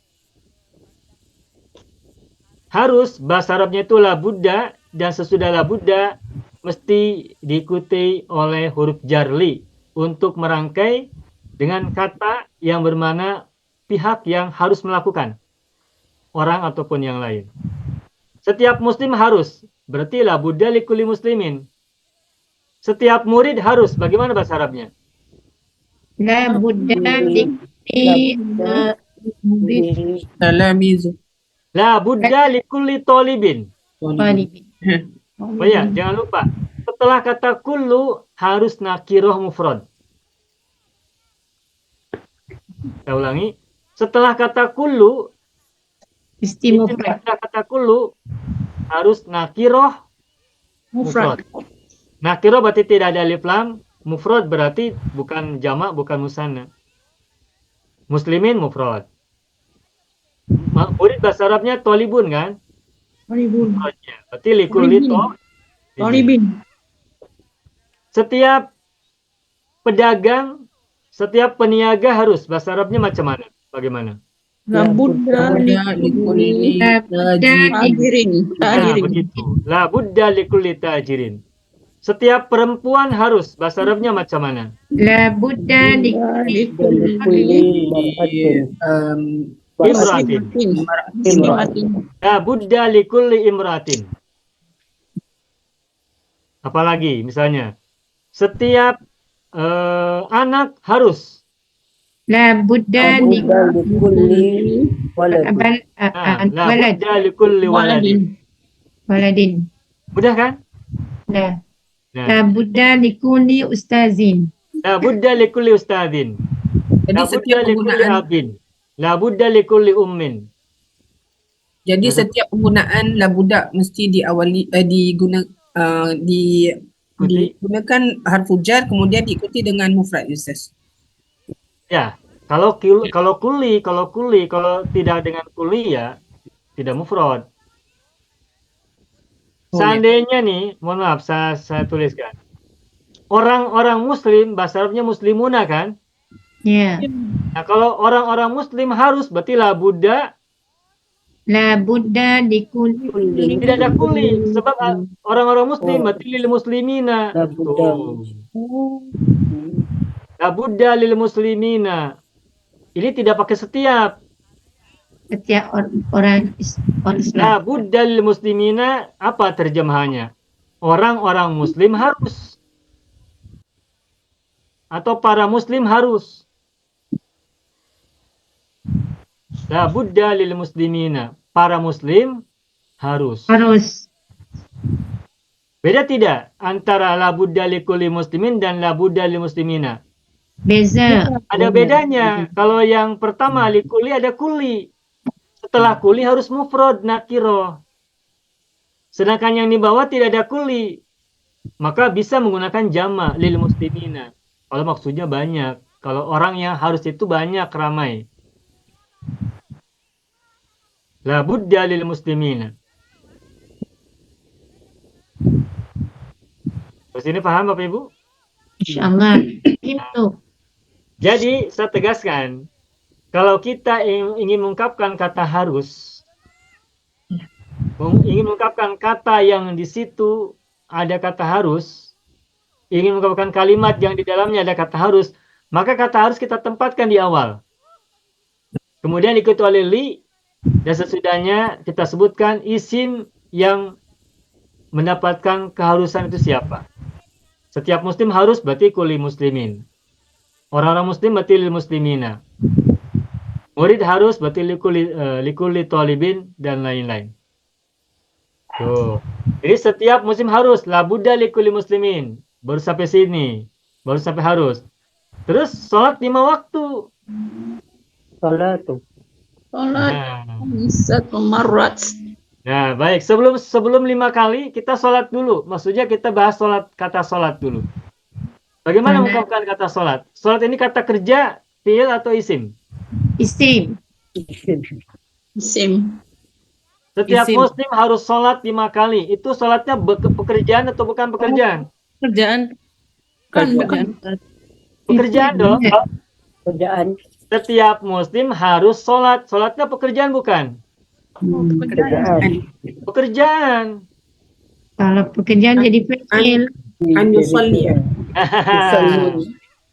Harus bahasa Arabnya itu labuda. Dan sesudah labuda mesti diikuti oleh huruf jar li. Untuk merangkai dengan kata yang bermakna pihak yang harus melakukan. Orang ataupun yang lain. Setiap muslim harus. Berarti labuda li kulli muslimin. Setiap murid harus. Bagaimana bahasa Arabnya? La budda Talamizu. La budda li kulli talibin. talibin. Oh ya, jangan lupa. Setelah kata kullu harus nakiroh mufrad. Saya ulangi. Setelah kata kullu, Istimufrad. setelah kata kullu harus nakiroh mufrad. Nakiroh berarti tidak ada alif lam. Mufrad berarti bukan jamak, bukan musanna. Muslimin mufrad. Murid bahasa Arabnya tolibun kan? Talibun. Mufradnya. Berarti likulli Talibin. Setiap pedagang, setiap peniaga harus bahasa Arabnya macam mana? Bagaimana? La budda Likulli tajirin. Nah, Tajirin. begitu. La budda likulli tajirin. Setiap perempuan harus bahasa Arabnya macam mana? La budda Kulli mar'atin. Imratin. Imratin. La budda likulli imratin. Apalagi misalnya setiap anak harus. La budda Kulli waladin. La walad. budda likulli waladin. Waladin. Mudah kan? La. Nah, La budda likulli ustazin. la budda likulli ustadin. Jadi La setiap budda likulli penggunaan abin. La budda likulli ummin. Jadi setiap penggunaan labuda mesti digunakan harfu jar kemudian diikuti dengan mufrad Ustaz. Ya, kalau tidak dengan kuli ya tidak mufrad. Oh, Seandainya nih, mohon maaf saya tuliskan. Orang-orang muslim bahasa Arabnya muslimuna kan? Ya. Nah, kalau orang-orang muslim harus berarti la budda La budda likulli. tidak ada kuli sebab orang-orang muslim berarti lil muslimina. La budda. La budda lil muslimina. Ini tidak pakai setiap. Setiap orang Islam. La budda lil muslimina apa terjemahannya? Orang-orang muslim harus. Atau para muslim harus. La budda lil muslimina. Para muslim harus. Harus. Beda tidak antara la budda likulli muslimin dan la budda lil muslimina? Beza. Ada bedanya. Kalau yang pertama likulli ada kulli. Setelah kulli harus mufrad nakiro. Sedangkan yang di bawah tidak ada kulli. Maka bisa menggunakan jama lil muslimina. Kalau maksudnya banyak. Kalau orang yang harus itu banyak, ramai. La budda lil muslimina. Terus ini paham Bapak Ibu? Insyaallah. Itu. Jadi saya tegaskan, kalau kita ingin mengungkapkan kata harus, ingin mengungkapkan kata yang di situ ada kata harus, ingin mengungkapkan kalimat yang di dalamnya ada kata harus, maka kata harus kita tempatkan di awal. Kemudian diikuti oleh li, dan sesudahnya kita sebutkan isim yang mendapatkan keharusan itu siapa. Setiap muslim harus berarti kulli muslimin. Orang-orang muslim berarti lil muslimina. Murid harus berarti likulli talibin dan lain-lain. Tuh. Jadi setiap muslim harus la budda likulli muslimin. Baru sampai sini. Baru sampai harus. Terus sholat 5 waktu. Salatu. Salat Nah, satu marat. nah, baik. Sebelum 5 kali kita sholat dulu. Maksudnya kita bahas kata sholat dulu. Bagaimana Salat. mengungkapkan kata sholat? Sholat ini kata kerja, fiil atau isim? Isim. Isim. Setiap Isim. muslim harus sholat 5 kali. Itu sholatnya pekerjaan atau bukan pekerjaan? Kerjaan. Kan Kerjaan. bukan. Pekerjaan dong. Kerjaan. Setiap muslim harus sholat. Sholatnya pekerjaan bukan? Kerjaan. Pekerjaan. Kalau pekerjaan jadi fa'il. An yusalli. Yusalli.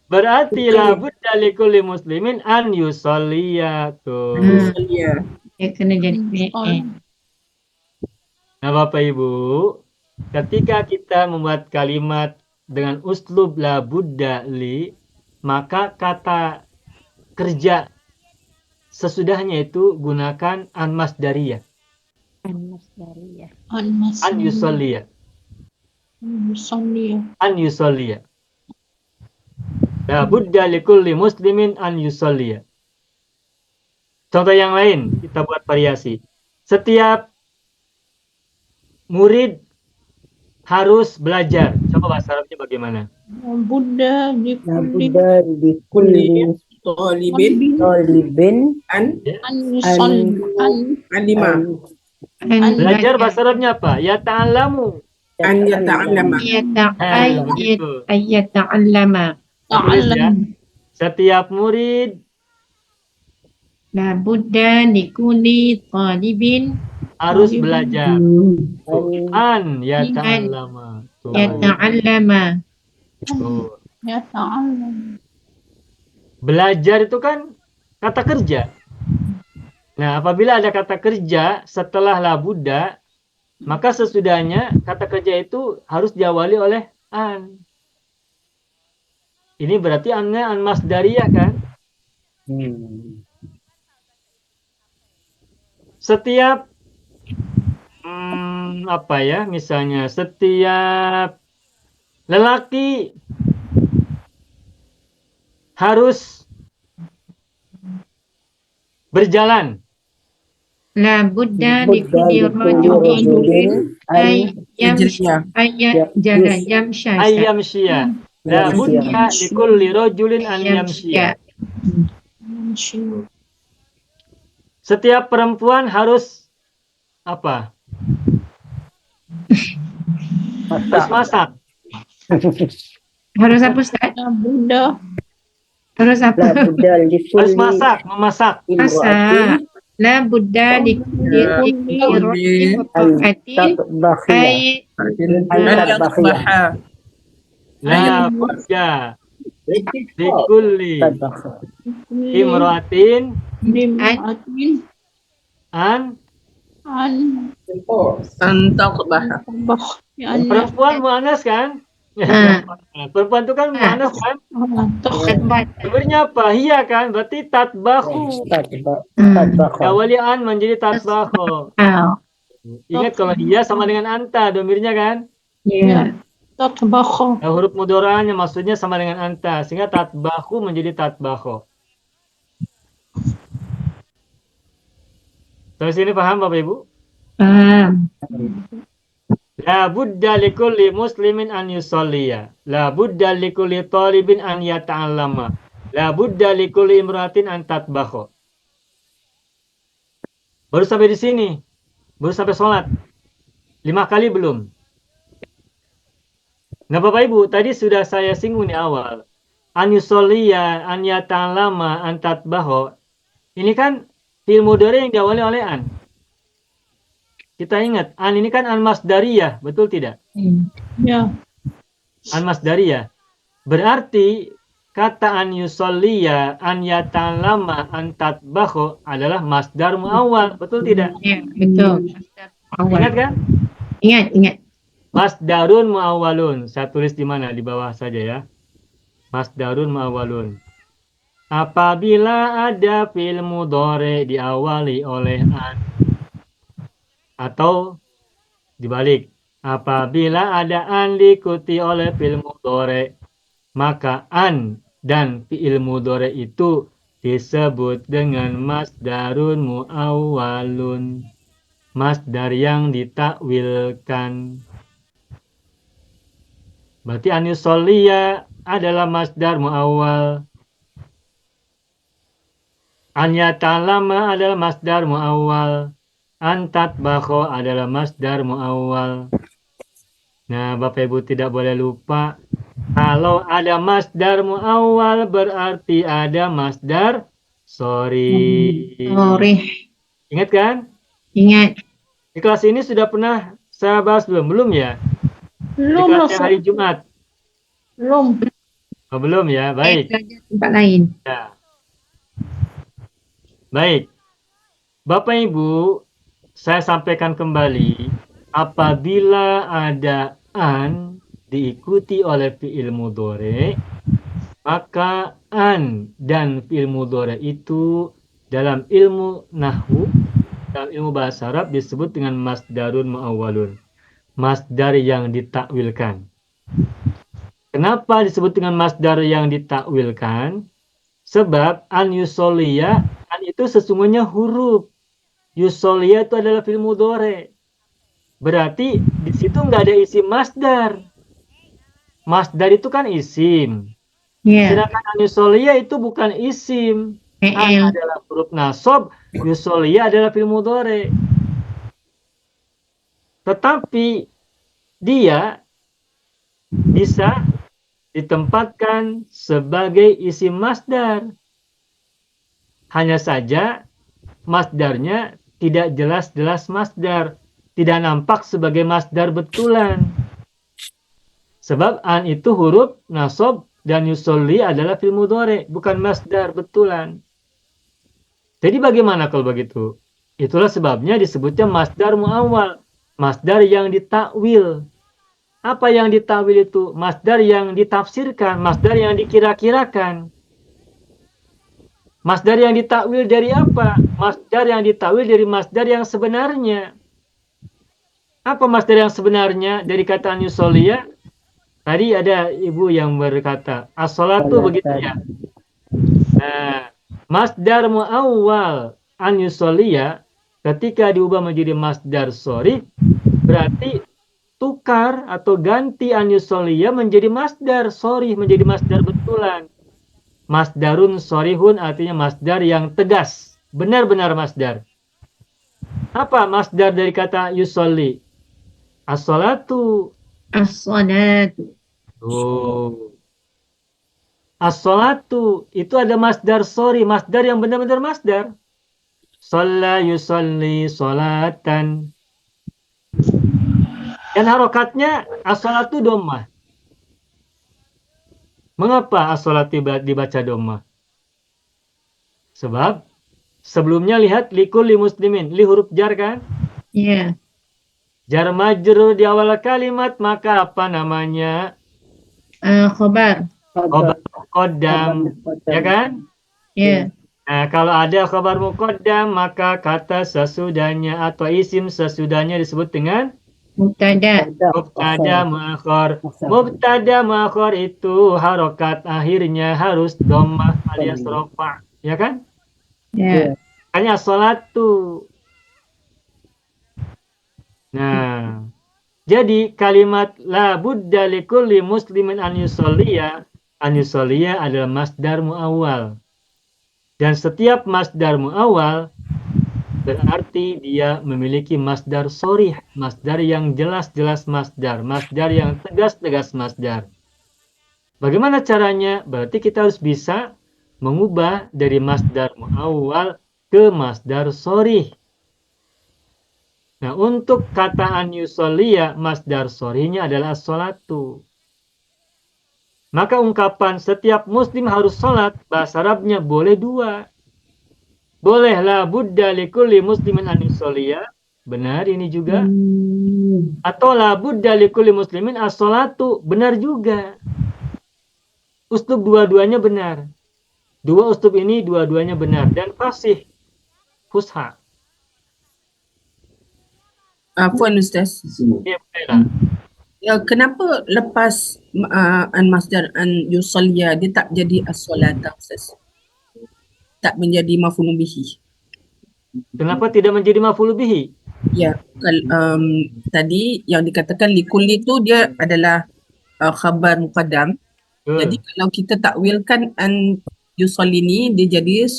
Berarti la budda likulli muslimin an yusolliya tuh. Yusalli. Dia kena jadi fa'il. Nah Bapak Ibu, ketika kita membuat kalimat dengan uslub la budda li, maka kata kerja sesudahnya itu gunakan an masdariyah, An-Masdariyah. an yusolliya, an yusolliya. La budda likulli muslimin an yusolliya. Contoh yang lain, kita buat variasi. Setiap murid harus belajar. Coba bahasa Arabnya bagaimana? Buddha di La budda li kulli Talibin. talibin An alima. Belajar bahasa Arabnya apa? Ya ta'allamu. An yata'allama. Begitu. Ayyata'allama. Tulis ya. Setiap murid La budda likulli talibin harus belajar. An ya ta'allama. Tuh. yata'allama. Tuh. Ya ta'allam. Belajar itu kan kata kerja. Nah, apabila ada kata kerja setelah la budda, maka sesudahnya kata kerja itu harus diawali oleh an. Ini berarti annya an masdariyah kan? Setiap apa ya? Misalnya setiap lelaki harus berjalan. La budda Budda likulli likulli rajulin rajulin an Yajriya. yamsha. Ayyam syia. La Yamshiya. budda likulli rajulin an yamshiya. Setiap perempuan harus apa? Harus masak. Harus apa Ustaz? Buddha. Harus La apa? budda li Harus kulli masak, memasak. Masak. La budda likulli rajulin imra'atin tatbakhiyah. ay An yatbaha. La budda likulli Tatbakhiyah. imra'atin Dima'atin. an. An taqbaha. Perempuan muannas kan? Perempuan itu kan muannas kan? Sebenarnya apa? Hiya kan? Berarti tatbahu. Tatbakha. Awali an menjadi tatbahu. Ingat kalau hiya sama dengan anta domirnya kan? Ya. Tatbakha. Nah, huruf mudoranya maksudnya sama dengan anta sehingga tatbahu menjadi tatbahu. Sampai sini paham Bapak Ibu? Paham. La budda likulli muslimin an yusalliya. La budda likulli talibin an yata'allama. La budda likulli imratin an tatbakha. Baru sampai di sini. Baru sampai sholat. 5 kali belum. Nah Bapak Ibu, tadi sudah saya singgung di awal. An yusalliya, an yata'allama, an tatbakha. Ini kan fi'il mudhari yang diawali oleh an. Kita ingat, an ini kan an masdariyah, betul tidak? Ya. An masdariyah. Berarti kata an yusolliya, an yata'allama, an tatbakhu adalah masdar muawwal, betul tidak? Ya, betul. Ingat kan? Ingat. Masdarun muawwalun. Saya tulis di mana? Di bawah saja ya. Masdarun muawwalun. Apabila ada fi'il mudhari diawali oleh an. Atau dibalik. Apabila ada an diikuti oleh fi'il mudhari, maka an dan fi'il mudhari itu disebut dengan masdarun muawwalun. Masdar yang ditakwilkan. Berarti an yusolliya adalah masdar muawwal. An yata'allama adalah masdar muawwal. An tatbakha adalah masdar muawwal. Nah, Bapak Ibu tidak boleh lupa, kalau ada masdar muawwal berarti ada masdar sorry. Sorry. Ingat kan? Ingat. Di kelas ini sudah pernah saya bahas belum? Belum ya? Di Belum lah, kelasnya hari Jumat. belum. Oh, belum ya? Baik. Belajar tempat lain. Ya. Baik. Bapak Ibu, saya sampaikan kembali, apabila ada an diikuti oleh fi'il mudhari, maka an dan fi'il mudhari itu dalam ilmu nahwu, dalam ilmu bahasa Arab disebut dengan masdarun muawwalun. Masdar yang ditakwilkan. Kenapa disebut dengan masdar yang ditakwilkan? Sebab an yusolliya, an itu sesungguhnya huruf. Yusolliya itu adalah fi'il mudhari. Berarti di situ nggak ada isim masdar. Masdar itu kan isim. Ya. Sedangkan an yusolliya itu bukan isim. An adalah huruf nasab, yusolliya adalah fi'il mudhari. Tetapi dia bisa ditempatkan sebagai isim masdar. Hanya saja masdarnya tidak jelas-jelas masdar, tidak nampak sebagai masdar betulan. Sebab an itu huruf nasab dan yusolli adalah fi'il mudhari, bukan masdar betulan. Jadi bagaimana kalau begitu? Itulah sebabnya disebutnya masdar muawwal, masdar yang ditakwil. Apa yang ditakwil itu? Masdar yang ditafsirkan, masdar yang dikira-kirakan. Masdar yang ditakwil dari apa? Masdar yang ditakwil dari masdar yang sebenarnya. Apa masdar yang sebenarnya dari kata yusolliya? Tadi ada ibu yang berkata, as-sholatu begitu ya. Nah, masdar muawwal an yusolliya ketika diubah menjadi masdar sorry, berarti tukar atau ganti an yusolliya menjadi masdar sorry, menjadi masdar betulan. Masdarun sorihun artinya masdar yang tegas, benar-benar masdar. Apa masdar dari kata yusolli? As-sholatu. As-salatu. Oh. As-sholatu itu ada masdar sorry, masdar yang benar-benar masdar. Shalla yusolli sholatan. Dan harokatnya as-sholatu dhammah. Mengapa as-sholatu dibaca dhammah? Sebab sebelumnya lihat likulli muslimin, li huruf jar kan? Ya. Jar majrur di awal kalimat, maka apa namanya? Khobar. Khobar muqaddam, ya kan? Ya. Nah, kalau ada khobar muqaddam, maka kata sesudahnya atau isim sesudahnya disebut dengan Mubtada. mubtada muakhar. Mubtada muakhar itu harokat akhirnya harus dhammah alias rafa, ya kan? Ya. Hanya sholatu. Nah, jadi kalimat la budda likulli muslimin an yusolliya adalah masdar muawwal. Dan setiap masdar muawwal berarti dia memiliki masdar sorih, masdar yang jelas-jelas masdar, masdar yang tegas-tegas masdar. Bagaimana caranya? Berarti kita harus bisa mengubah dari masdar muawwal ke masdar sorih. Nah, untuk kata an yusolliya, masdar sorihnya adalah as-sholatu. Maka ungkapan setiap muslim harus sholat, bahasa Arabnya boleh dua. Boleh la budda likulli muslimin an yusolliya, benar ini juga. Atau la budda likulli muslimin as-sholatu, benar juga. Uslub dua-duanya benar. Dua uslub ini dua-duanya benar dan fasih, fusha. Puan Ustaz. Ya, baiklah. Ya, kenapa lepas an masdar an yusolliya dia tak jadi as-solata Ustaz? Tak menjadi maf'ulun bihi. Kenapa tidak menjadi maf'ul bihi? Ya, tadi yang dikatakan likulli itu dia adalah khabar muqaddam. Jadi kalau kita takwilkan an yusalli ni dia jadi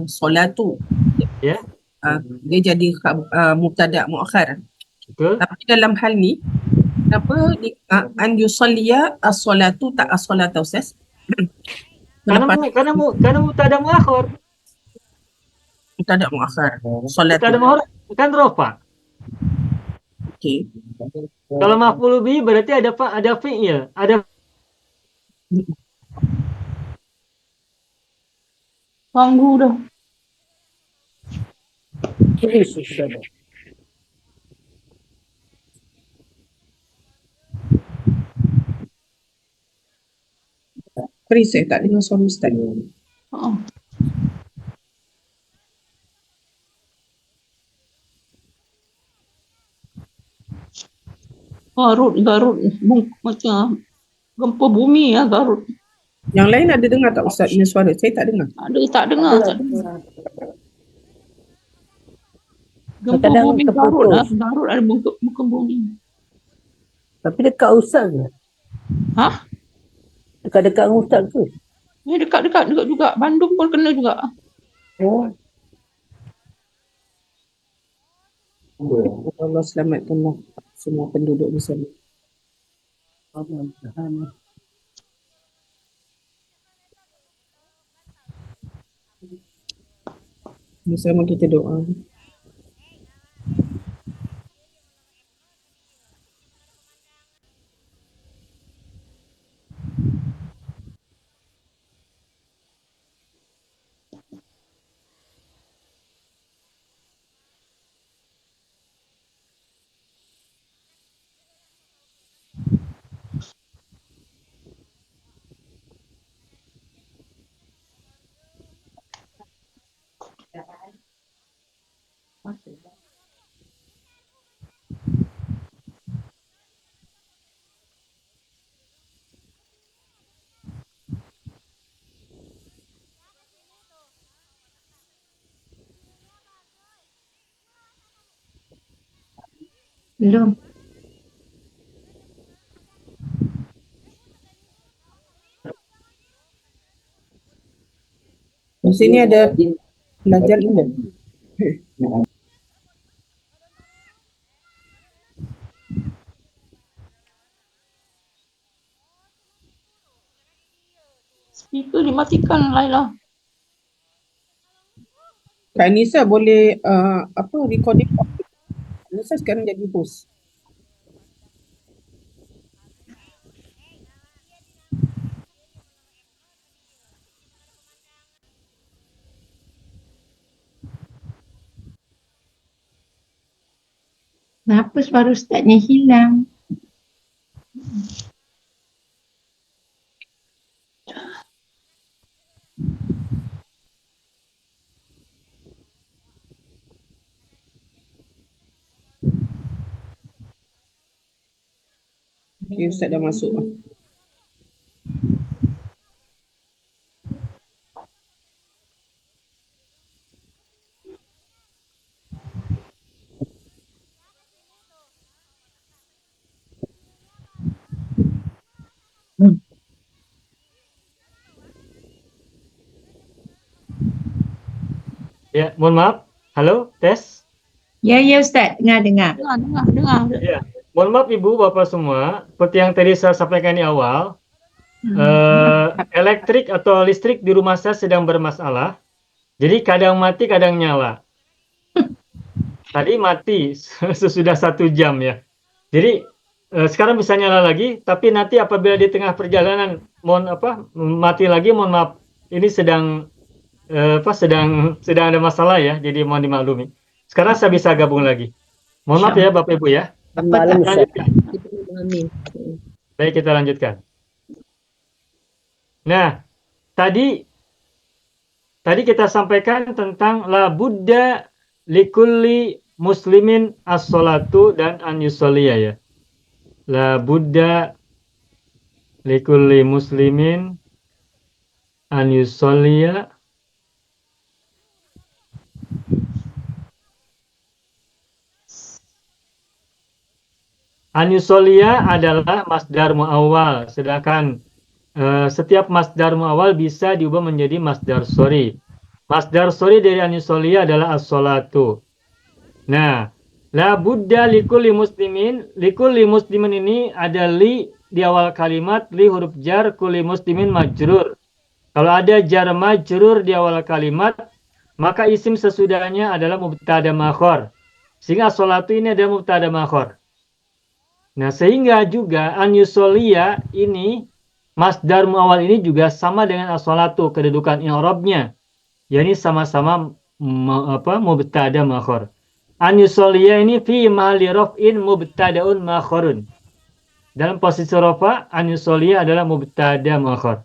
solatu. Ya. Dia jadi mubtada muakhar. Betul. Tapi dalam hal ni kenapa an yusalliya as-salatu tak as-salata Ustaz? Karena mubtada muakhar. Mubtada muakhar. Salatu. Mubtada muakhar kan rofa. Okey. Kalau maf'ul bihi berarti ada fi'il, ada Ganggu dah. Tulis sudah ada. Chris, saya tak dengar suara Ustaz. Ha. Garut macam gempa bumi ya Garut. Yang lain ada dengar tak Ustaz punya suara? Saya tak dengar. Tak dengar. Gempa Kadang bumi terputus. Garut lah. Garut ada gempa bumi. Tapi dekat Ustaz ke? Ha? Dekat-dekat dengan Ustaz ke? Dekat juga. Bandung pun kena juga. Oh. Allah selamatkanlah semua penduduk di sana. Bersama kita doa. Belum. Di sini ada belajar ini. Speaker dimatikan Laila. Kak Nisa boleh recording. Nisa sekarang jadi host. Kenapa suara Ustaznya hilang? Okay, Ustaz dah masuk. Ya, mohon maaf. Halo, tes. Ya Ustaz, dengar. Dengar. Ya, mohon maaf Ibu, Bapak semua. Seperti yang tadi saya sampaikan di awal, elektrik atau listrik di rumah saya sedang bermasalah. Jadi kadang mati, kadang nyala. Tadi mati sesudah 1 jam ya. Jadi sekarang bisa nyala lagi, tapi nanti apabila di tengah perjalanan mati lagi, mohon maaf. Ini sedang ada masalah ya, jadi mohon dimaklumi. Sekarang saya bisa gabung lagi. Mohon maaf ya Bapak Ibu ya. Malam Ustaz. Baik, kita lanjutkan. Nah, tadi kita sampaikan tentang la budda likulli muslimin as-salatu dan an yusalliya ya. La budda likulli muslimin an yusalliya. An yusalliya adalah masdar muawwal, sedangkan setiap masdar muawwal bisa diubah menjadi masdar sori. Masdar sori dari an yusolliya adalah as-sholatu. Nah, la budda likulli muslimin ini ada li di awal kalimat, li huruf jar, kulli muslimin majrur. Kalau ada jar majrur di awal kalimat, maka isim sesudahnya adalah mubtada makhor. Sehingga as-sholatu ini adalah mubtada makhor. Nah, sehingga juga an yusolliya ini masdar muawwal ini juga sama dengan as-sholatu kedudukan i'rabnya. Yani sama-sama mubtada makhor. An yusolliya ini fi mahalli raf'in mubtadaun makhorun. Dalam posisi rafa, an yusolliya adalah mubtada makhor.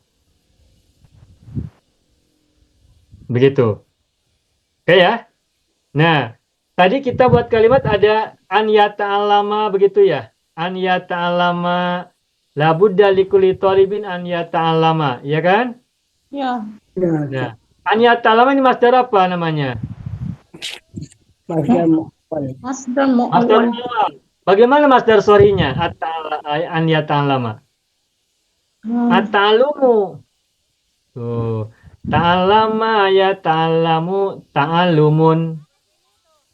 Begitu. Oke ya. Nah, tadi kita buat kalimat ada an yata'allama begitu ya. An yata'allama la budda likulli talibin an yata'allama, ya kan? Ya. Nah, an yata'allama ini masdar apa namanya? Masdar muawwal. Masdar Masdar muawwal. muawwal. Bagaimana masdar sorinya? An yata'allama. At-ta'allumu. Tuh. Ta'allama ya ta'allamu ta'allumun.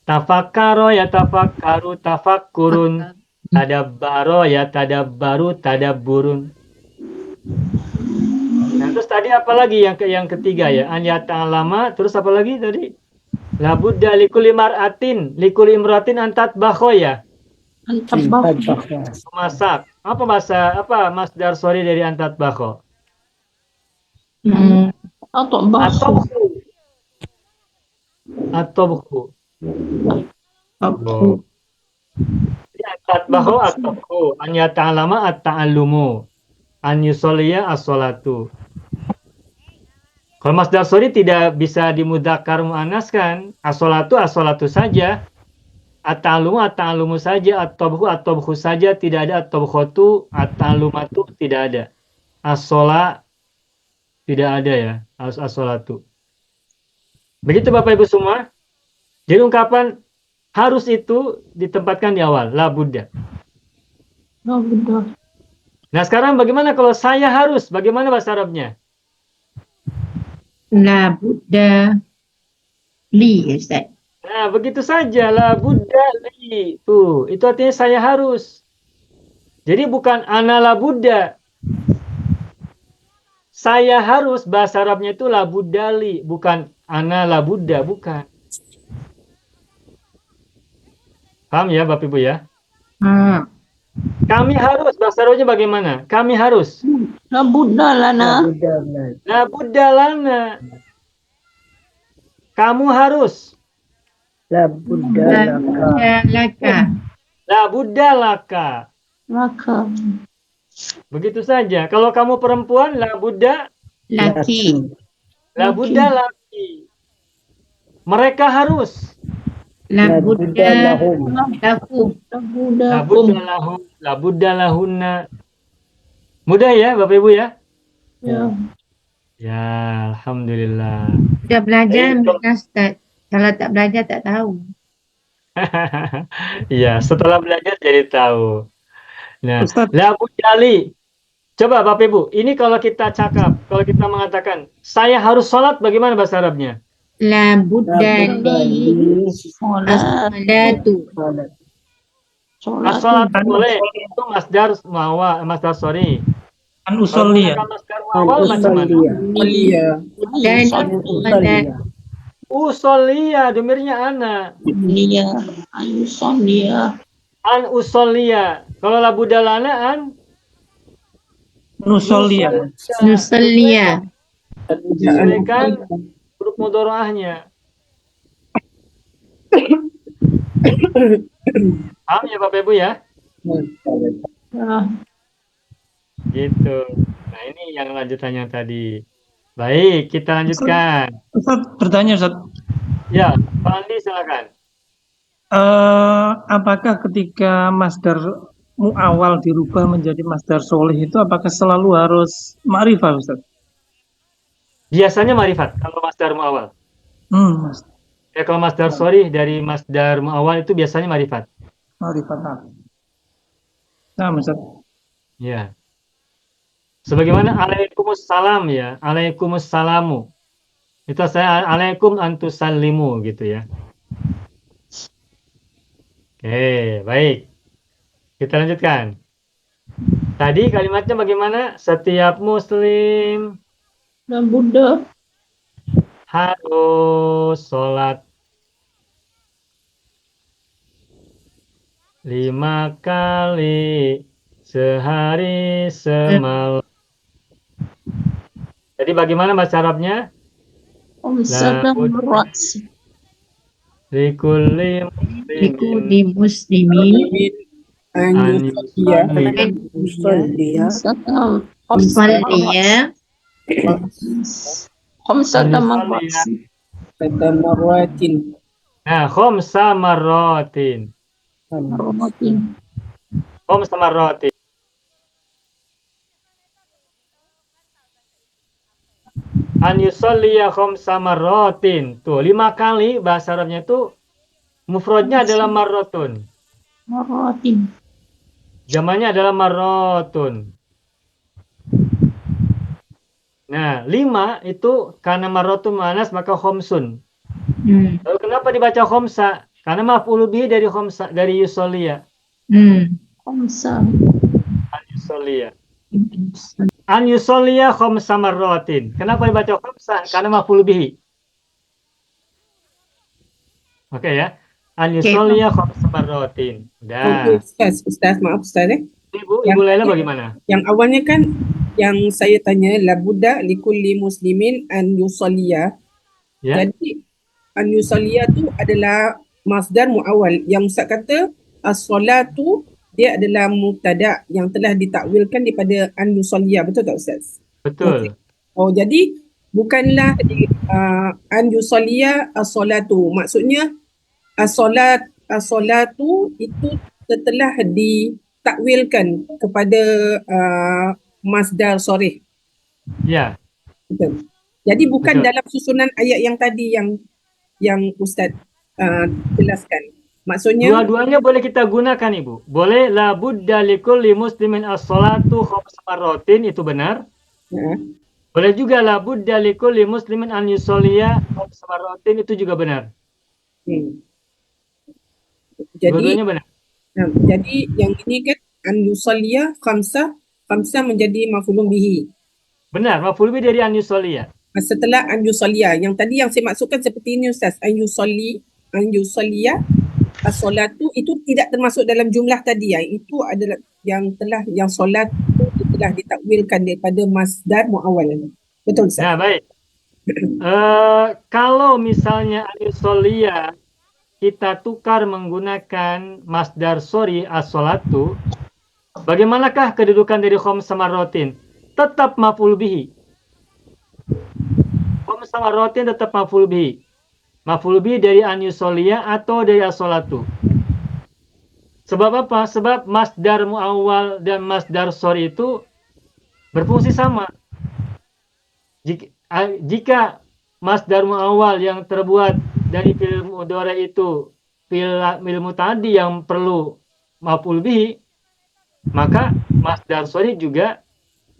Tafakkaro ya tafakkaru tafakkurun. Tadabbaro ya tadabbaru tadabburun. Nah, terus tadi apa lagi yang ketiga ya? An ya ta'allama, terus apa lagi tadi? La budda likulli mar'atin, likulli imratin antat bakhoya. Antab bah. Memasak. Apa masdar sori dari antat bakho? Atau bahu. Atobku. Bahu. Antat bakho atobku. An ya ta'allama at-ta'allumu. An yusolliya as-sholatu. Kalau masdar sori tidak bisa dimudzakkar muannaskan. As-sholatu saja. At-ta'allumu saja. At-tobhu saja. Tidak ada at-tobkhotu. At-ta'allumatu tidak ada. As-sholat tidak ada ya. As-sholatu. Begitu Bapak Ibu semua. Jadi ungkapan harus itu ditempatkan di awal. La budda. La budda. Nah sekarang bagaimana kalau saya harus? Bagaimana bahasa Arabnya? La budda li, Ustaz. Nah, begitu saja. La budda li. Tuh, itu artinya saya harus. Jadi bukan ana la budda. Saya harus, bahasa Arabnya itu la budda li. Bukan ana la budda, bukan. Paham ya Bapak Ibu ya? Kami harus, bahasa Arabnya bagaimana? Kami harus. La budda lana. La budda lana. Kamu harus. La budda laka. La budda laka. Laka. Begitu saja. Kalau kamu perempuan, la budda Laki. La budda laki. Mereka harus. La budda lahum. La budda lahum. La budda lahunna. Mudah ya Bapak Ibu ya? Ya. Ya, alhamdulillah. Sudah belajar mereka, Ustaz. Kalau tak belajar tak tahu. Iya, setelah belajar jadi tahu. Nah, Ustaz. la budali. Coba Bapak Ibu, ini kalau kita cakap, kalau kita mengatakan saya harus sholat, bagaimana bahasa Arabnya? La budda li as-salatu. As-sholat boleh, itu masdar sorry. An usolliya. Masdar awal macam mana? Iya. Dan Usolliya, domirnya ana. Dia. Ayuson dia. An usolliya. Kalau la budalana an Nusolliya. nusalliya. Silakan huruf mudharaahnya. Paham ya Bapak Ibu ya? Ya. Gitu. Nah, ini yang lanjutannya tadi. Baik, kita lanjutkan. Ustaz bertanya Ustaz. Ya, Pak Andi silakan. Apakah ketika masdar muawal dirubah menjadi masdar sholih itu apakah selalu harus ma'rifah Ustaz? Biasanya marifat kalau masdar muawal. Mas. Ya kalau masdar sorry dari masdar muawal itu biasanya marifat. Ma'rifah. Nah, Ustaz. Ya. Sebagaimana alaikumussalam ya, alaikumussalamu. Itu saya alaikum antusallimu gitu ya. Oke, baik. Kita lanjutkan. Tadi kalimatnya bagaimana? Setiap muslim Dan Buddha. harus sholat 5 kali sehari semalam. Jadi bagaimana bahasa Arabnya? Khamsata marrat. Likulli Likulli muslimin an an yusalliya yusalli Khamsata usalliya Khamsata marrat. kata marwatin. Nah, khamsa marratin. Marratin. Khamsa marratin. An yusalliya khamsa marratin. Tuh, 5 kali bahasa Arabnya itu mufradnya adalah marratun. Marratin. Jamannya adalah marratun. Nah, 5 itu karena marratun muannas maka khamsun. Lalu kenapa dibaca khamsa? Karena maf'ul bihi dari khamsa, dari yusalliya. Khamsa. An yusalliya. An yusalliya khamsa marratin. Kenapa dibaca khamsa? Karena maf'ul bihi. Oke ya. An yusalliya khamsa marratin. Okey, Dah. Ustaz, maaf Ustaz Ibu Laila bagaimana? Yang awalnya kan yang saya tanya la budda likulli muslimin an yusalliya. Ya. Jadi an yusalliya tu adalah masdar muawwal. Yang Ustaz kata as-salatu dia adalah mubtada yang telah ditakwilkan daripada an yusalliya. Betul tak Ustaz? Betul. Oh, jadi bukanlah an yusalliya as-salatu. Maksudnya as-salatu itu setelah ditakwilkan kepada masdar sharih. Ya. Betul. Jadi bukan Betul. dalam susunan ayat yang tadi yang Ustaz jelaskan. Maksudnya Dua-duanya boleh kita gunakan, Ibu. Boleh la budda likulli muslimin as-salatu khamsa marratin, itu benar. ya, Boleh juga la budda likulli muslimin an yusalliya khamsa marratin, itu juga benar. jadi Dua-duanya benar. jadi yang ini kan an yusalliya khamsa menjadi maf'ulun bihi. Benar, maf'ul bihi dari an yusalliya. Setelah an yusalliya, yang tadi yang saya maksudkan seperti ini Ustaz, an yusalliya as-salatu itu tidak termasuk dalam jumlah tadi ya. Itu adalah yang solat itu telah ditakwilkan daripada masdar muawwal. Betul Ustaz? Nah, baik. Kalau misalnya an yusalliya kita tukar menggunakan masdar sori as-salatu, bagaimanakah kedudukan dari khamsa marratin? Tetap maf'ul bihi. Khamsa marratin tetap maf'ul bihi. Maf'ul bihi dari an yusalliya atau dari as-salatu. Sebab apa? Sebab masdar muawwal dan masdar sori itu berfungsi sama. Jika masdar muawwal yang terbuat dari fi'il mudhari itu fi'il muta'addi yang perlu maf'ul bihi, maka masdar sori juga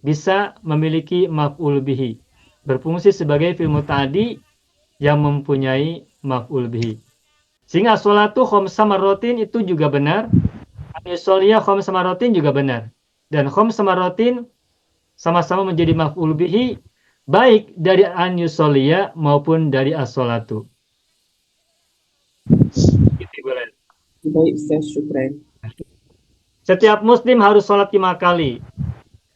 bisa memiliki maf'ul bihi, berfungsi sebagai fi'il muta'addi yang mempunyai maf'ul bihi. Sehingga sholatu khamsa marratin itu juga benar, yusolliya khamsa marratin juga benar. Dan khamsa marratin sama-sama menjadi maf'ul bihi baik dari an yusolliya maupun dari as-sholatu. Gitu, boleh. Baik Ustaz, syukran. Setiap muslim harus sholat 5 kali.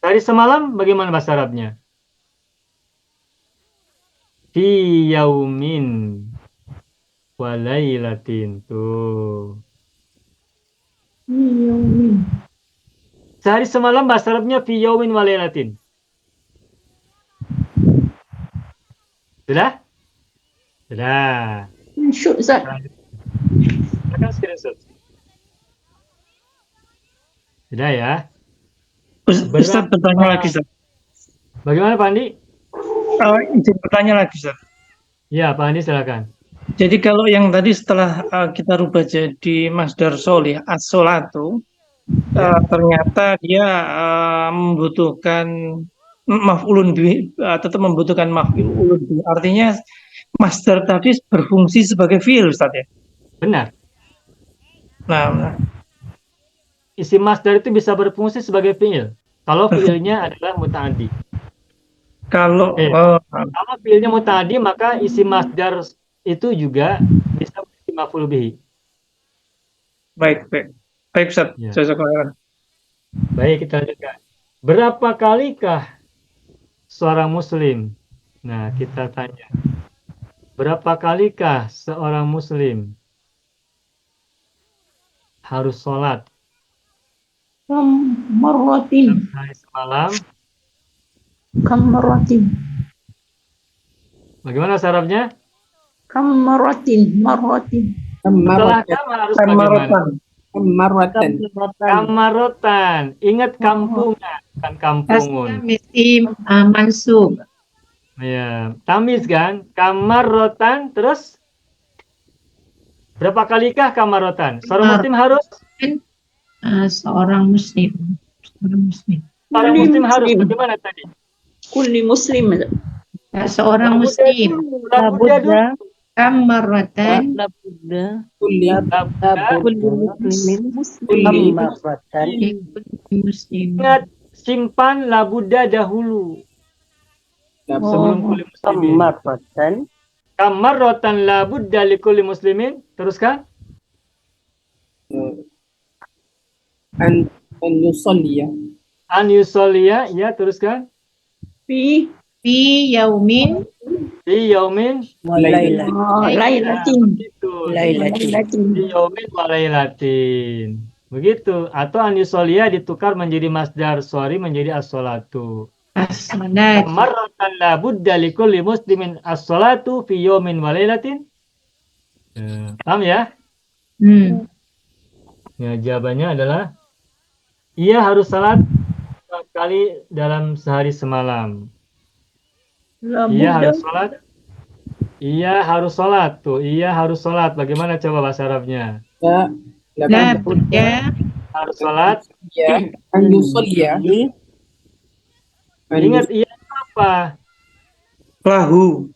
Tadi semalam bagaimana bahasa Arabnya? Fi yaumin wa lailatin. Tuh. Yaumin. Sehari semalam bahasa Arabnya fi yaumin wa lailatin. Sudah? Sudah. Syuk Ustaz. Silakan screenshot. Sudah ya. Ustaz bertanya lagi Ustaz. Bagaimana Pak Andi? Izin bertanya lagi Ustaz. Ya, Pak Andi silakan. Jadi kalau yang tadi setelah kita rubah jadi masdar sholih as-sholatu, ternyata dia membutuhkan maf'ulun bi, tetap membutuhkan maf'ulun bi. Artinya masdar tadi berfungsi sebagai fi'il, Ustaz ya. Benar. Nah, Isim masdar itu bisa berfungsi sebagai fi'il. Kalau fi'ilnya adalah muta'addi. kalau Kalau fi'ilnya muta'addi, maka isim masdar itu juga bisa menjadi maf'ul bihi. baik, Ustaz. Ya. Jazakallah. Baik, kita lanjutkan. Berapa kalikah seorang muslim? Nah, kita tanya. Berapa kalikah seorang muslim harus sholat Kam marratin. sehari semalam? Kam marratin. Bagaimana syaratnya? Kam marratin. Marratin. Setelah Marratan. kam harus bagaimana? Marratan. Kamarotan. Ingat kampungan, bukan kampungun. Mesti mansub. Ya, tamis kan? Kamarotan, terus berapa kalikah kamarotan? Seorang muslim harus? Seorang muslim. Seorang muslim. Seorang Kulli muslim harus muslim. bagaimana tadi? Kulli muslim. Seorang muslim. Labuda dulu. Kamaratan. Kulli. Kulli marratan. Muslim. Ingat, simpan labuda dahulu sebelum kulli muslimin. Marratan. Kamarotan labuda likulli muslimin. Teruskan. An yusalliya. An yusolliya, ya teruskan. Fi Fi yaumin. Fi yaumin. lailatin. Begitu. Lailatin. Fi yaumin wa lailatin. Begitu. Atau an yusolliya ditukar menjadi masdar sorry menjadi as-sholatu. As-salat. Marratan la budda likulli muslimin as-sholatu fi yaumin wa lailatin. Paham ya? Ya, jawabannya adalah ia harus salat 4 kali dalam sehari semalam. Ia harus sholat. Ia harus sholat tuh. Ia harus sholat. Bagaimana coba bahasa Arabnya? La budda. Harus sholat. Ya. An yusalliya. Ingat ia apa? Lahu.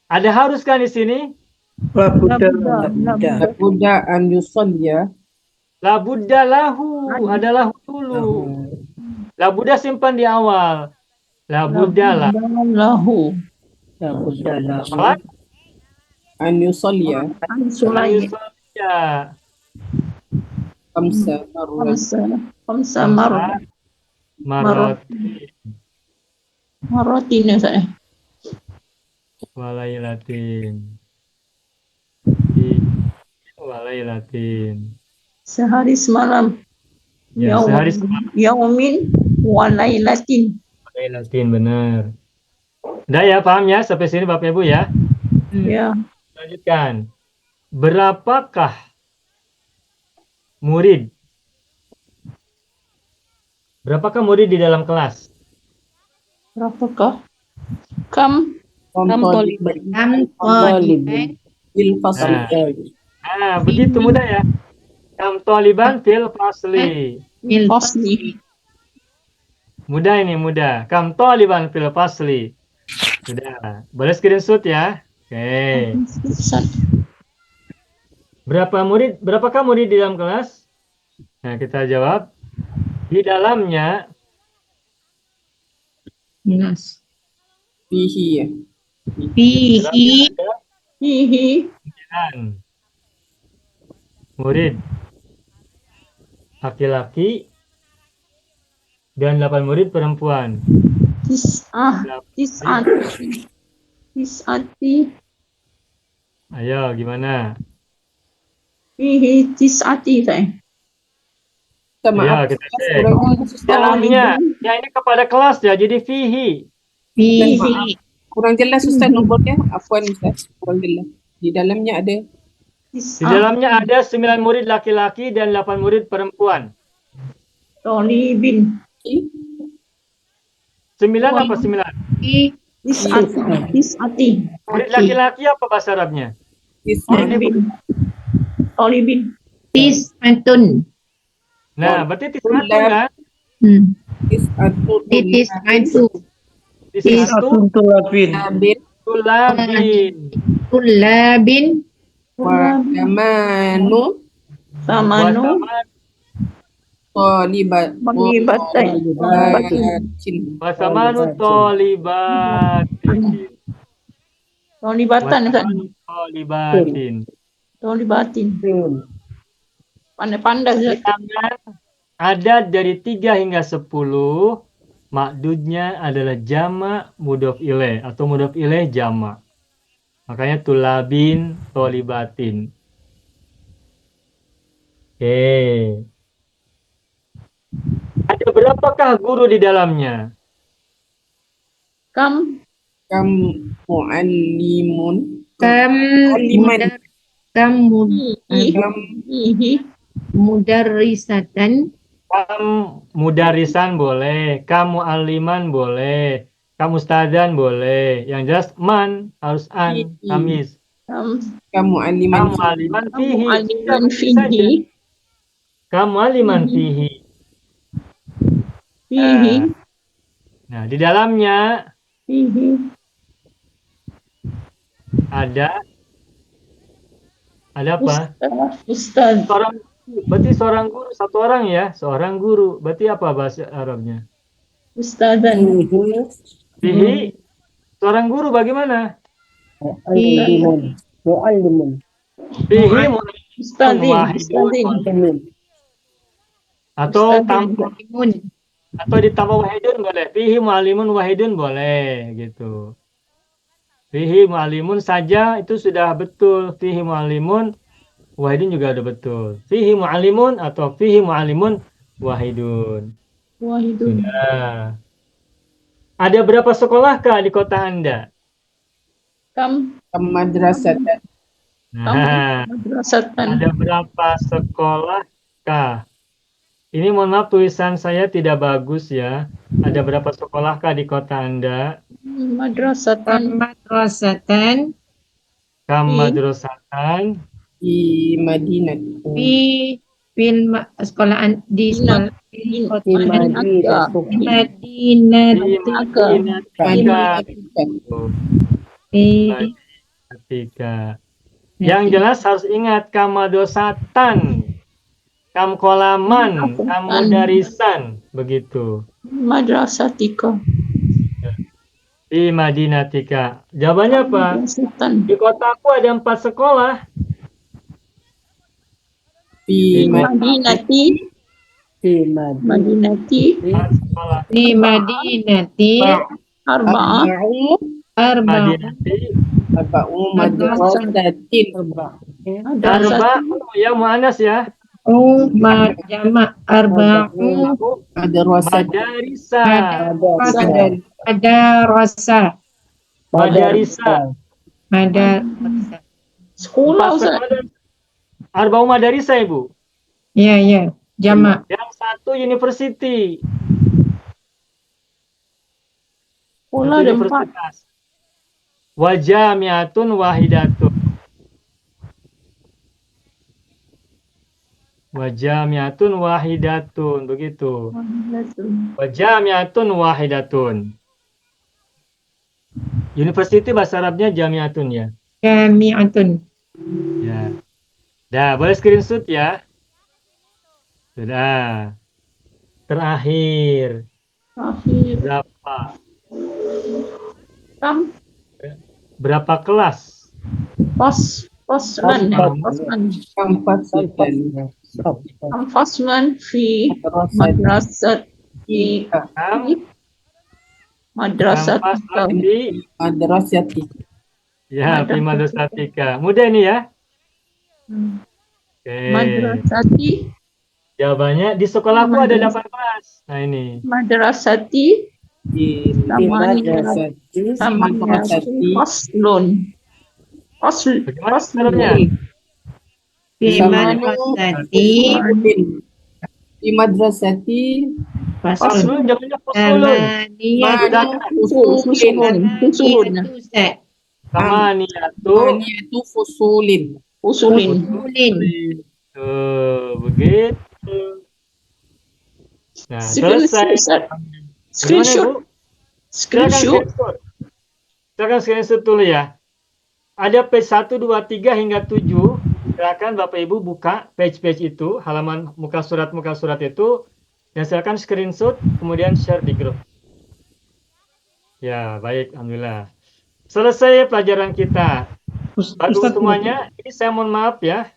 Ada harus kan di sini? Labuda an yusalliya. La budda lahu. Ada lahu dulu. La budda simpan di awal. La budda lahu. Labuda lahu. sholat. An yusalliya. Sulay. Ya. Khamsa marrat. Khamsa marrat. Marot. Marratin saya. Walailatin. Walailatin. Sehari semalam. Ya, sehari semalam. Yaumin wa lailatin. Walailatin, benar. Udah ya, paham ya? Sampai sini Bapak Ibu ya. Ya. Lanjutkan. Berapakah murid? Berapakah murid di dalam kelas? Berapakah? Kam Taliban. Kam taliban. Il fasl. Begitu mudah ya. Kam taliban fil fasli. Mil fasli. Mudah ini, mudah. Kam taliban fil fasli. Sudah. Boleh screenshot ya. Oke. Berapakah murid di dalam kelas? Nah, kita jawab. Di dalamnya Nas. Fihi ya. Fihi. Fihi 9 murid laki-laki dan 8 murid perempuan. Tis'ati. Ayo, gimana? Fihi tis'ati saya. Ya, kita cek. Dalamnya, ya ini kepada kelas ya, jadi fihi. Fihi. Kurang jelas Ustaz nombornya. Afwan Ustaz. Kurang jelas. Di dalamnya ada. Di dalamnya ada 9 murid laki-laki dan 8 murid perempuan. Talibin. 9 apa 9? Tis'ati. Murid laki-laki apa bahasa Arabnya? Talibin. Tis'atun. Nah, berarti tis'atun kan? Titis adu. Tis'atun tulabin. Tulabin. Tulabin. Wa zamanu Samanu. tolibat. Magibatain. Wasamanu tolibatin. Tolibatan kan? Wasamanu tolibatin. Tolibatin. Pandai-pandai. Zat. Ditambah adat dari 3 hingga 10, makdudnya adalah jamak mudhof ilaih atau mudhof ilaih jamak. Makanya tulabin, tolibatin. Oke. Ada berapakah guru di dalamnya? Kam. Kam mu'allimun. Kam Aliman. Ihi. mudarrisatan. Kam mudarisan boleh, kamu aliman boleh, kamu ustadzan boleh. Yang jelas man harus an, kamis. Kamu aliman. Kamu aliman fihi. Aliman Saja. fihi. Kamu aliman fihi. Fihi. Nah, di dalamnya Fihi. ada apa? Ustaz. Berarti seorang guru, satu orang ya, seorang guru. Berarti apa bahasa Arabnya? Ustazan. Fihi, seorang guru bagaimana? Mu'allimun. Mu'allimun. Fihi Ustazin. wahidun. Atau atau ditambah wahidun boleh. Fihi mu'alimun wahidun boleh gitu. Fihi mu'alimun saja itu sudah betul. Fihi mu'alimun wahidun juga udah betul. Fihi mu'alimun atau fihi mu'alimun wahidun. Wahidun. Sudah. Ada berapa sekolahkah di kota Anda? Kam. Madrasatan. Nah, Madrasatan. ada berapa sekolahkah? Ini mohon maaf tulisan saya tidak bagus ya. Ada berapa sekolahkah di kota Anda? Madrasatan. Madrasatan Kam madrasatan. Di Madinah. sekolahan di sekolah Di Madinah. Madinah Ketika. Yang jelas harus ingat kamadosatan, kamkolaman, kamudarisan, begitu. Madrasatika. Di Madinatika. Jawabannya apa? Madrasatan. Di kotaku ada 4 sekolah. Di Madinati. Di Madinati. 4 sekolah. di Madinati Arba'ah. arba'u Madinati. Arba'u madrasatin. Arba ya muannas ya. jamak arba'u Madrasat. Madarisa. madrasah Madarisa. madrasah. Sekolah Ustaz. Arba'u madarisa Ibu. Ya jamak. Yang satu university. Sekolah ada 4. Universitas. Wajamiatun wahidatun. Wajamiatun wahidatun. Begitu. Wajamiatun wahidatun. University bahasa Arabnya jamiatun ya. Jami'atun. Ya. Dah, boleh screenshot ya. Sudah. Terakhir. Akhir. Berapa? Kam. Berapa kelas? Faslan. Faslan fi madrasati. Madrasatika. Madrasati. Ya, fi madrasatika. Mudah ini ya. Oke. Madrasati. Jawabannya di sekolahku ada 8 kelas. Nah ini. Madrasati. Di madrasati. Faslun. Bagaimana caranya? Di madrasati Di madrasati. Faslun, jawabannya faslun. Fusulun. Samaniyatu Fusulin. Fusulin. begitu. Nah, Screen- selesai. Ustaz. Bagaimana, Screenshot. Bu? Silakan Screenshot. screenshot. Silakan screenshot dulu ya. Ada page 1, 2, 3 hingga 7. Silakan Bapak Ibu buka page-page itu, halaman muka surat itu, dan silakan screenshot, kemudian share di grup. Ya, baik, alhamdulillah. Selesai pelajaran kita. Bagus Ustadz, semuanya. Ini saya mohon maaf ya.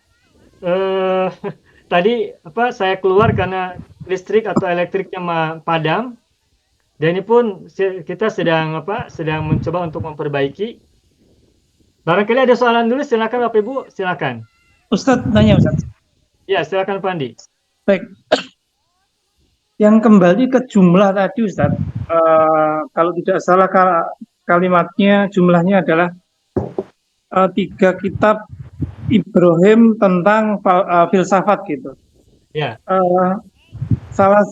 Tadi saya keluar karena listrik atau elektriknya padam. Dan ini pun kita sedang mencoba untuk memperbaiki. Barangkali ada soalan dulu, silakan Bapak Ibu, silakan. Ustadz nanya Ustadz. Ya, silakan Pandi. Baik. Yang kembali ke jumlah tadi Ustadz, kalau tidak salah kalimatnya jumlahnya adalah 3 kitab Ibrahim tentang filsafat gitu. Ya. Salah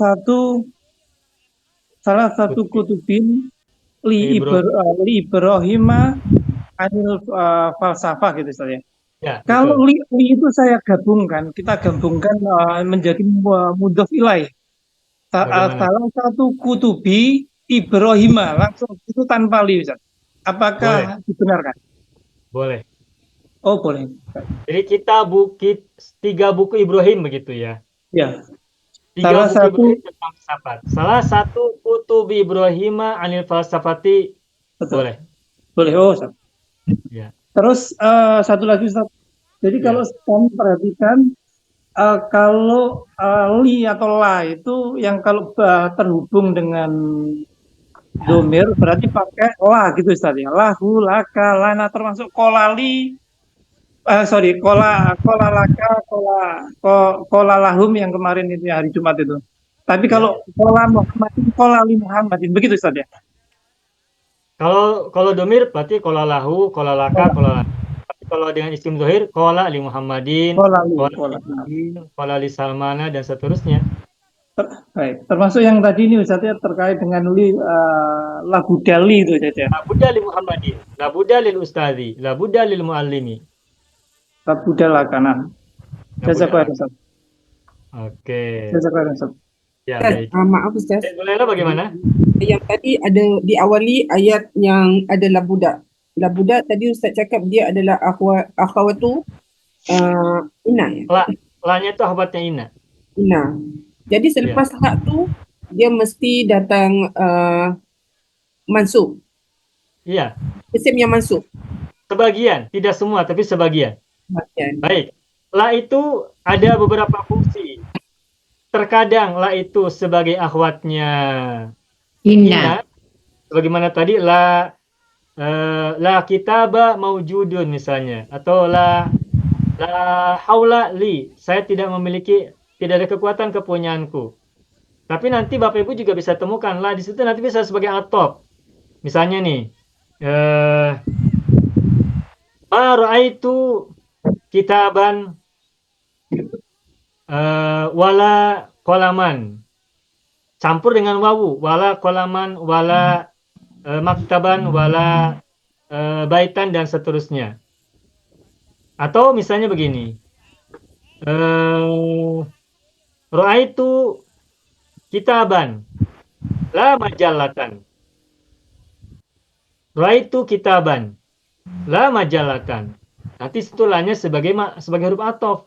satu kutubin li Ibrahim anil falsafah gitu Ustaz ya. Ya, Kalau betul. li itu kita gabungkan menjadi mudhof ilaih. Bagaimana? Salah satu kutubi Ibrahim langsung itu tanpa li Ustaz. Apakah dibenarkan? Boleh. Oh boleh. Jadi kita 3 buku Ibrahim begitu ya. Ya. 3 Salah buku satu- Ibrahim tentang filsafat. Salah satu kutubi Ibrahim anil falsafati. Betul. Boleh. Boleh. Oh Ustaz. Ya. Terus satu lagi Ustaz. Jadi Ya. kalau kami perhatikan kalau li atau la itu yang kalau terhubung dengan domir berarti pakai la gitu Ustaz ya. Lahu, laka, lana termasuk kolali. Kola laka, kola lahum yang kemarin itu hari Jumat itu. Tapi kalau kola Muhammadin, kola li Muhammadin begitu Ustaz ya. Kalau domir berarti kola lahu, kola laka, kola lana. Tapi kalau dengan isim zahir, kola li Muhammadin, Kola li, kola kola. li, kola li Salmana dan seterusnya. Baik, termasuk yang tadi ini Ustaz ya terkait dengan lagu Dali itu Ustaz ya. La budda li Muhammadin, la budda lil ustadzi, la budda lil muallimi. Lagu Dalakana. Jazakallah Ustaz. Oke. Jazakallah Ustaz. Ya, Ustaz, baik. maaf Ustaz. Bu Laila bagaimana? Yang tadi ada diawali ayat yang ada labuda. Labuda tadi Ustaz cakap dia adalah akhwatu ina ya. La-nya itu ahwatnya ina. Ina. Jadi selepas hak tu dia mesti datang mansub. Iya, Isim yang mansub. sebagian, tidak semua tapi sebagian. Baik. La itu ada beberapa fungsi. Terkadang la itu sebagai akhwatnya Inna. Sebagaimana tadi la kitaba maujudun misalnya, atau la haula li, saya tidak ada kekuatan kepunyaanku. Tapi nanti Bapak Ibu juga bisa temukan la di situ nanti bisa sebagai atop. Misalnya nih, ma ra'aitu kitaban wala kolaman, campur dengan wawu, wala kolaman, wala maktaban, wala baitan dan seterusnya. Atau misalnya begini, ra'aitu kitaban la majallatan, ra'aitu kitaban la majallatan. Nanti setulahnya sebagai huruf athof.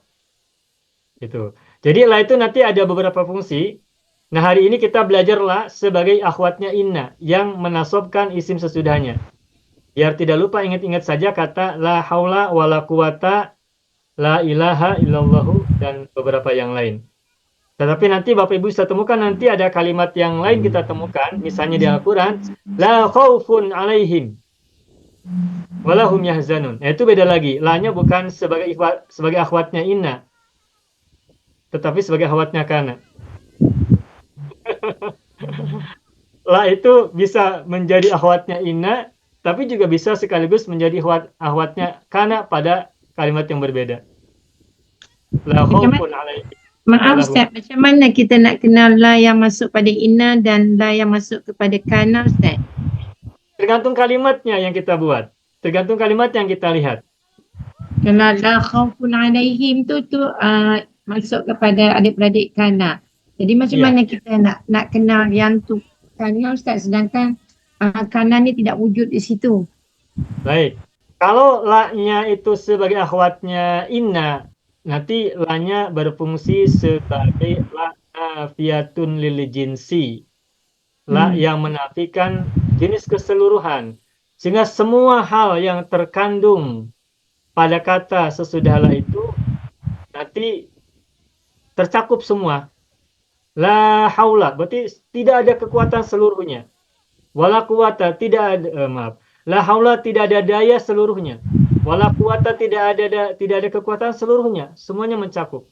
Gitu. Jadi la itu nanti ada beberapa fungsi. Nah, hari ini kita belajar la sebagai akhwatnya inna yang menasobkan isim sesudahnya. Biar tidak lupa, ingat-ingat saja kata la haula wala quwata la ilaha illallahu dan beberapa yang lain. Tetapi nanti Bapak Ibu bisa temukan nanti ada kalimat yang lain kita temukan, misalnya di Al-Qur'an, la khaufun alaihim walahum yahzanun. Itu beda lagi. La-nya bukan sebagai akhwatnya inna, tetapi sebagai akhwatnya kana. La itu bisa menjadi akhwatnya inna, tapi juga bisa sekaligus menjadi akhwatnya kana pada kalimat yang berbeda. La khaufun alaihim. Maaf Ustaz, macam mana kita nak kenal la yang masuk pada inna dan la yang masuk kepada kana Ustaz? Tergantung kalimatnya yang kita buat. Tergantung kalimat yang kita lihat. Kalau la khaufun alaihim tu masuk kepada adik-beradik kana. Jadi macam Iya. mana kita nak kenal yang tu kannya Ustaz, sedangkan kanan ni tidak wujud di situ. Baik. Kalau la-nya itu sebagai akhwatnya inna, nanti la-nya berfungsi sebagai la nafiyatun lil jinsi. La yang menafikan jenis keseluruhan. Sehingga semua hal yang terkandung pada kata sesudah la itu nanti tercakup semua. La haula, berarti tidak ada kekuatan seluruhnya. Wala quwata, tidak ada, La haula, tidak ada daya seluruhnya. Wala quwata, tidak ada kekuatan seluruhnya. Semuanya mencakup.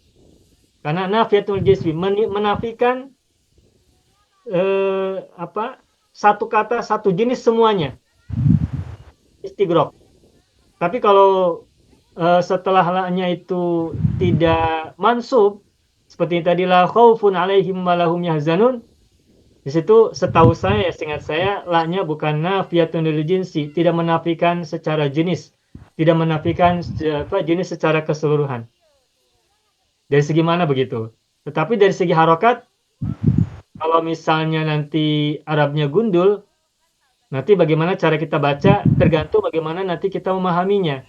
Karena nafiyatul jismi menafikan satu kata, satu jenis semuanya. Istighraq. Tapi kalau setelah la-nya itu tidak mansub, seperti tadi la khaufun alaihim wa lahum yahzanun, di situ setahu saya, seingat saya, la-nya bukan nafiyatun lil jinsi, tidak menafikan secara jenis, tidak menafikan jenis secara keseluruhan. Dari segi mana begitu? Tetapi dari segi harokat, kalau misalnya nanti Arabnya gundul, nanti bagaimana cara kita baca tergantung bagaimana nanti kita memahaminya.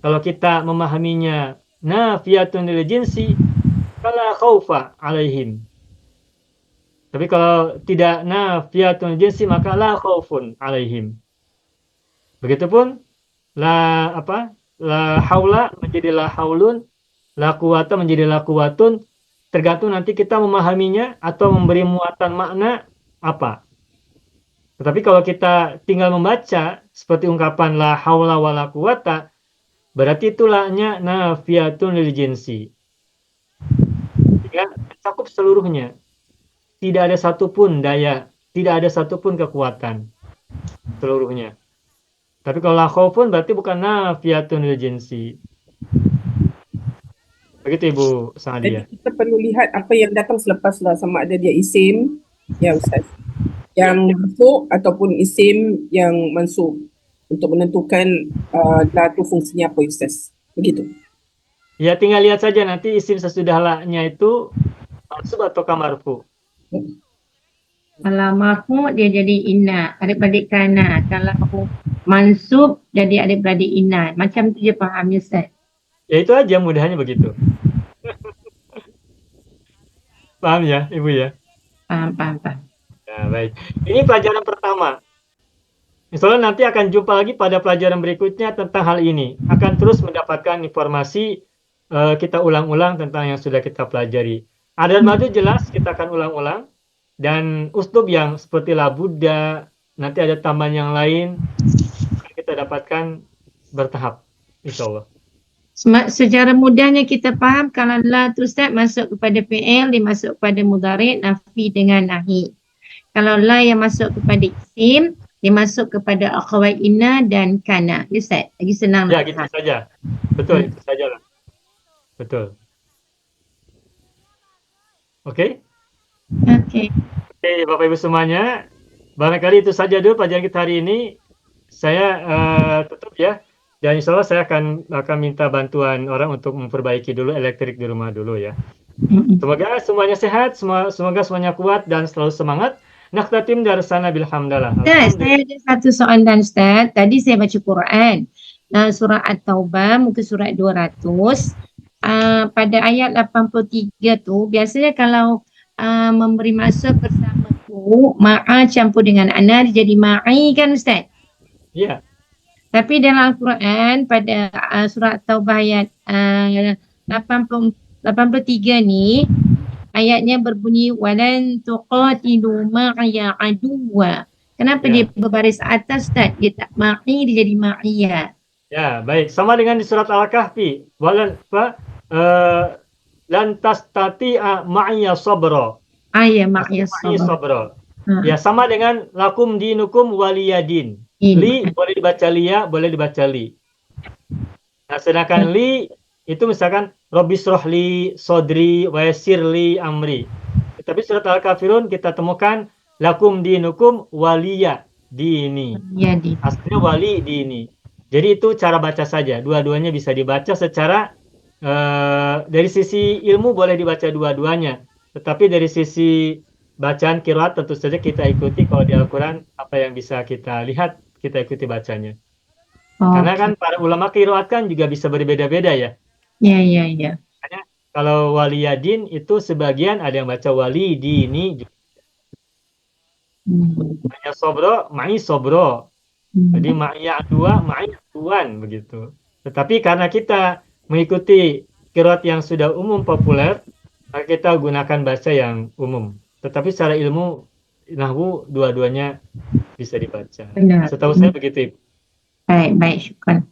Kalau kita memahaminya nafiyatun lil jinsi, fala khaufa alaihim. Tapi kalau tidak nafiyatun jinsi, maka la khaufun alaihim. Begitupun la haula menjadi la haulun, la quwata menjadi la quwatun, tergantung nanti kita memahaminya atau memberi muatan makna apa. Tetapi kalau kita tinggal membaca seperti ungkapan la haula wala quwata, berarti itu la-nya nafiyatun lil jinsi. Mencakup seluruhnya. Tidak ada satupun daya, tidak ada satupun kekuatan seluruhnya. Tapi kalau la khaufun berarti bukan nafiyatun lil jinsi. Begitu Ibu Sa'adiyah. Jadi kita perlu lihat apa yang datang selepas lah, sama ada dia isim, ya Ustaz, yang masuk ataupun isim yang mansub, untuk menentukan la tu fungsinya apa Ustaz. Begitu. Ya tinggal lihat saja nanti isim sesudah la-nya itu mansub atau marfu. Kalau marfu dia jadi inna, adik-beradik kana. Kalau mansub jadi adik-beradik inna. Macam tu je fahamnya Ustaz. Ya itu aja, mudahnya begitu. Paham ya Ibu ya? Paham. Ya, baik. Ini pelajaran pertama. Insyaallah nanti akan jumpa lagi pada pelajaran berikutnya tentang hal ini. Akan terus mendapatkan informasi, kita ulang-ulang tentang yang sudah kita pelajari. Ada madu jelas kita akan ulang-ulang. Dan uslub yang seperti la budda, nanti ada tambahan yang lain, kita dapatkan bertahap. Insyaallah. Secara mudahnya kita faham kalau la tu Ustaz masuk kepada fi'il, dia masuk kepada mudhari', nafi dengan nahi. Kalau la yang masuk kepada isim, dia masuk kepada akhwat inna dan kana. Ya Ustaz, lagi senang. Ya, gitu saja. Betul, itu sajalah. Betul. Oke? Okey. Oke, Bapak Ibu semuanya. Barangkali itu saja dulu pelajaran kita hari ini. Saya tutup ya. Dan insya Allah saya akan minta bantuan orang untuk memperbaiki dulu elektrik di rumah dulu ya. Semoga semuanya sehat, semoga semuanya kuat dan selalu semangat. Nakhtatim darsana bilhamdallah. Ustaz, saya ada satu soalan Ustaz. Tadi saya baca Quran. Surah At-Taubah, muka surat 200. Pada ayat 83 tu, biasanya kalau memberi maksud bersama tu, ma'a campur dengan ana jadi ma'i kan Ustaz? Ya. Tapi dalam Al-Quran pada surah Taubah ayat 83 ni ayatnya berbunyi walan tuqatilu ma'iya aduwa. Kenapa dia berbaris atas Ustaz? Dia tak ma'i, dia jadi ma'iyah. Ya, baik. Sama dengan di surat Al-Kahfi. Lan tastati'a ma'iya sabra. Ya, ma'iya sabra. Ya, sama dengan lakum dinukum waliyadin. Li boleh dibaca liya, boleh dibaca li. Nah, sedangkan li itu misalkan Robbisrohli sodri wa yassirli amri. Tapi surat Al-Kafirun kita temukan lakum dinukum waliya dini. Aslinya wali dini. Jadi itu cara baca saja. Dua-duanya bisa dibaca secara dari sisi ilmu boleh dibaca dua-duanya. Tetapi dari sisi bacaan qiraat tentu saja kita ikuti kalau di Al-Quran apa yang bisa kita lihat, kita ikuti bacanya. Karena kan para ulama qiraat kan juga bisa berbeda-beda ya. Ya. Kalau waliyadin itu sebagian ada yang baca walidini, hanya sobro, ma'i sobro. Jadi ma'iyah dua, ma'iyah duan begitu. Tetapi karena kita mengikuti qiraat yang sudah umum populer, maka kita gunakan bahasa yang umum. Tetapi secara ilmu nahwu dua-duanya bisa dibaca. Benar. Setahu saya begitu, Ibu. Baik, syukran.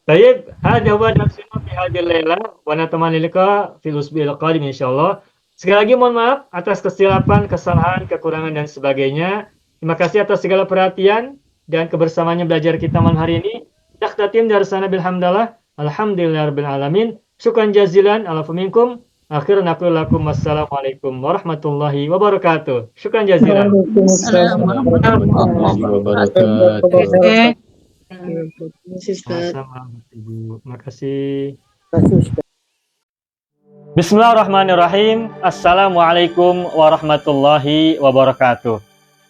Baik, hada wa nafsina fi hadhihi laila wa natamani liqa fil usbil qadim insyaallah. Sekali lagi mohon maaf atas kesilapan, kesalahan, kekurangan dan sebagainya. Terima kasih atas segala perhatian dan kebersamaannya belajar kita malam hari ini. Takhtatim darsana bilhamdallah. Alhamdulillahirabbil alamin. Syukran jazilan ala faminkum. Akhiran aku lakum wassalamualaikum warahmatullahi wabarakatuh. Syukran jazilan. Assalamualaikum warahmatullahi Waalaikumsalam. Sama-sama, Ibu. Terima kasih. Kasih. Bismillahirrahmanirrahim. Assalamualaikum warahmatullahi wabarakatuh.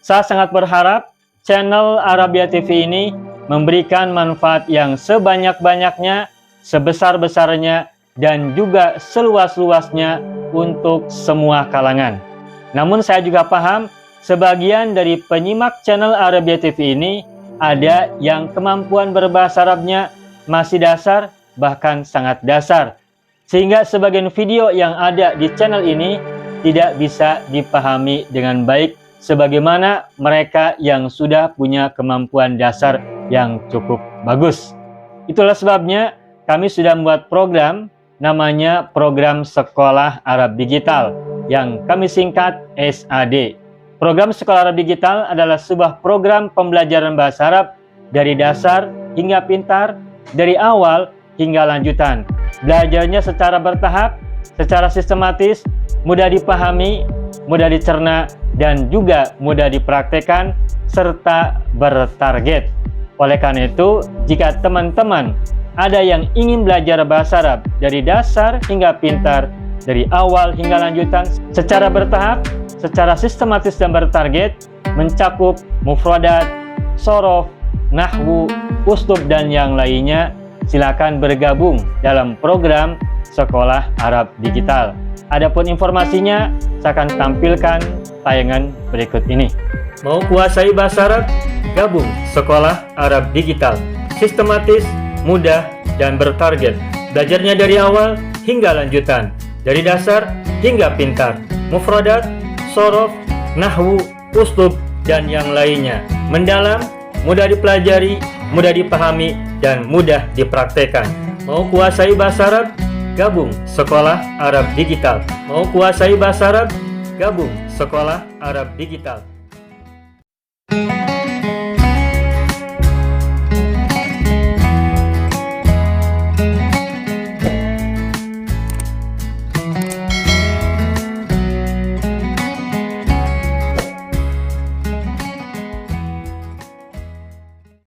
Saya sangat berharap channel Arabia TV ini memberikan manfaat yang sebanyak-banyaknya, sebesar-besarnya, dan juga seluas-luasnya untuk semua kalangan. Namun saya juga paham sebagian dari penyimak channel Arabia TV ini ada yang kemampuan berbahasa Arabnya masih dasar, bahkan sangat dasar. Sehingga sebagian video yang ada di channel ini tidak bisa dipahami dengan baik sebagaimana mereka yang sudah punya kemampuan dasar yang cukup bagus. Itulah sebabnya kami sudah membuat program namanya Program Sekolah Arab Digital yang kami singkat SAD. Program Sekolah Arab Digital adalah sebuah program pembelajaran bahasa Arab dari dasar hingga pintar, dari awal hingga lanjutan. Belajarnya secara bertahap, secara sistematis, mudah dipahami, mudah dicerna, dan juga mudah dipraktekkan, serta bertarget. Oleh karena itu, jika teman-teman ada yang ingin belajar bahasa Arab dari dasar hingga pintar, dari awal hingga lanjutan, secara bertahap, secara sistematis dan bertarget, mencakup mufradat, sorof, nahwu, uslub, dan yang lainnya, silakan bergabung dalam program Sekolah Arab Digital. Adapun informasinya, saya akan tampilkan tayangan berikut ini. Mau kuasai bahasa Arab? Gabung Sekolah Arab Digital. Sistematis, mudah, dan bertarget. Belajarnya dari awal hingga lanjutan, dari dasar hingga pintar, mufradat, sorof, nahwu, uslub, dan yang lainnya. Mendalam, mudah dipelajari, mudah dipahami, dan mudah dipraktekkan. Mau kuasai bahasa Arab? Gabung Sekolah Arab Digital. Mau kuasai bahasa Arab? Gabung Sekolah Arab Digital.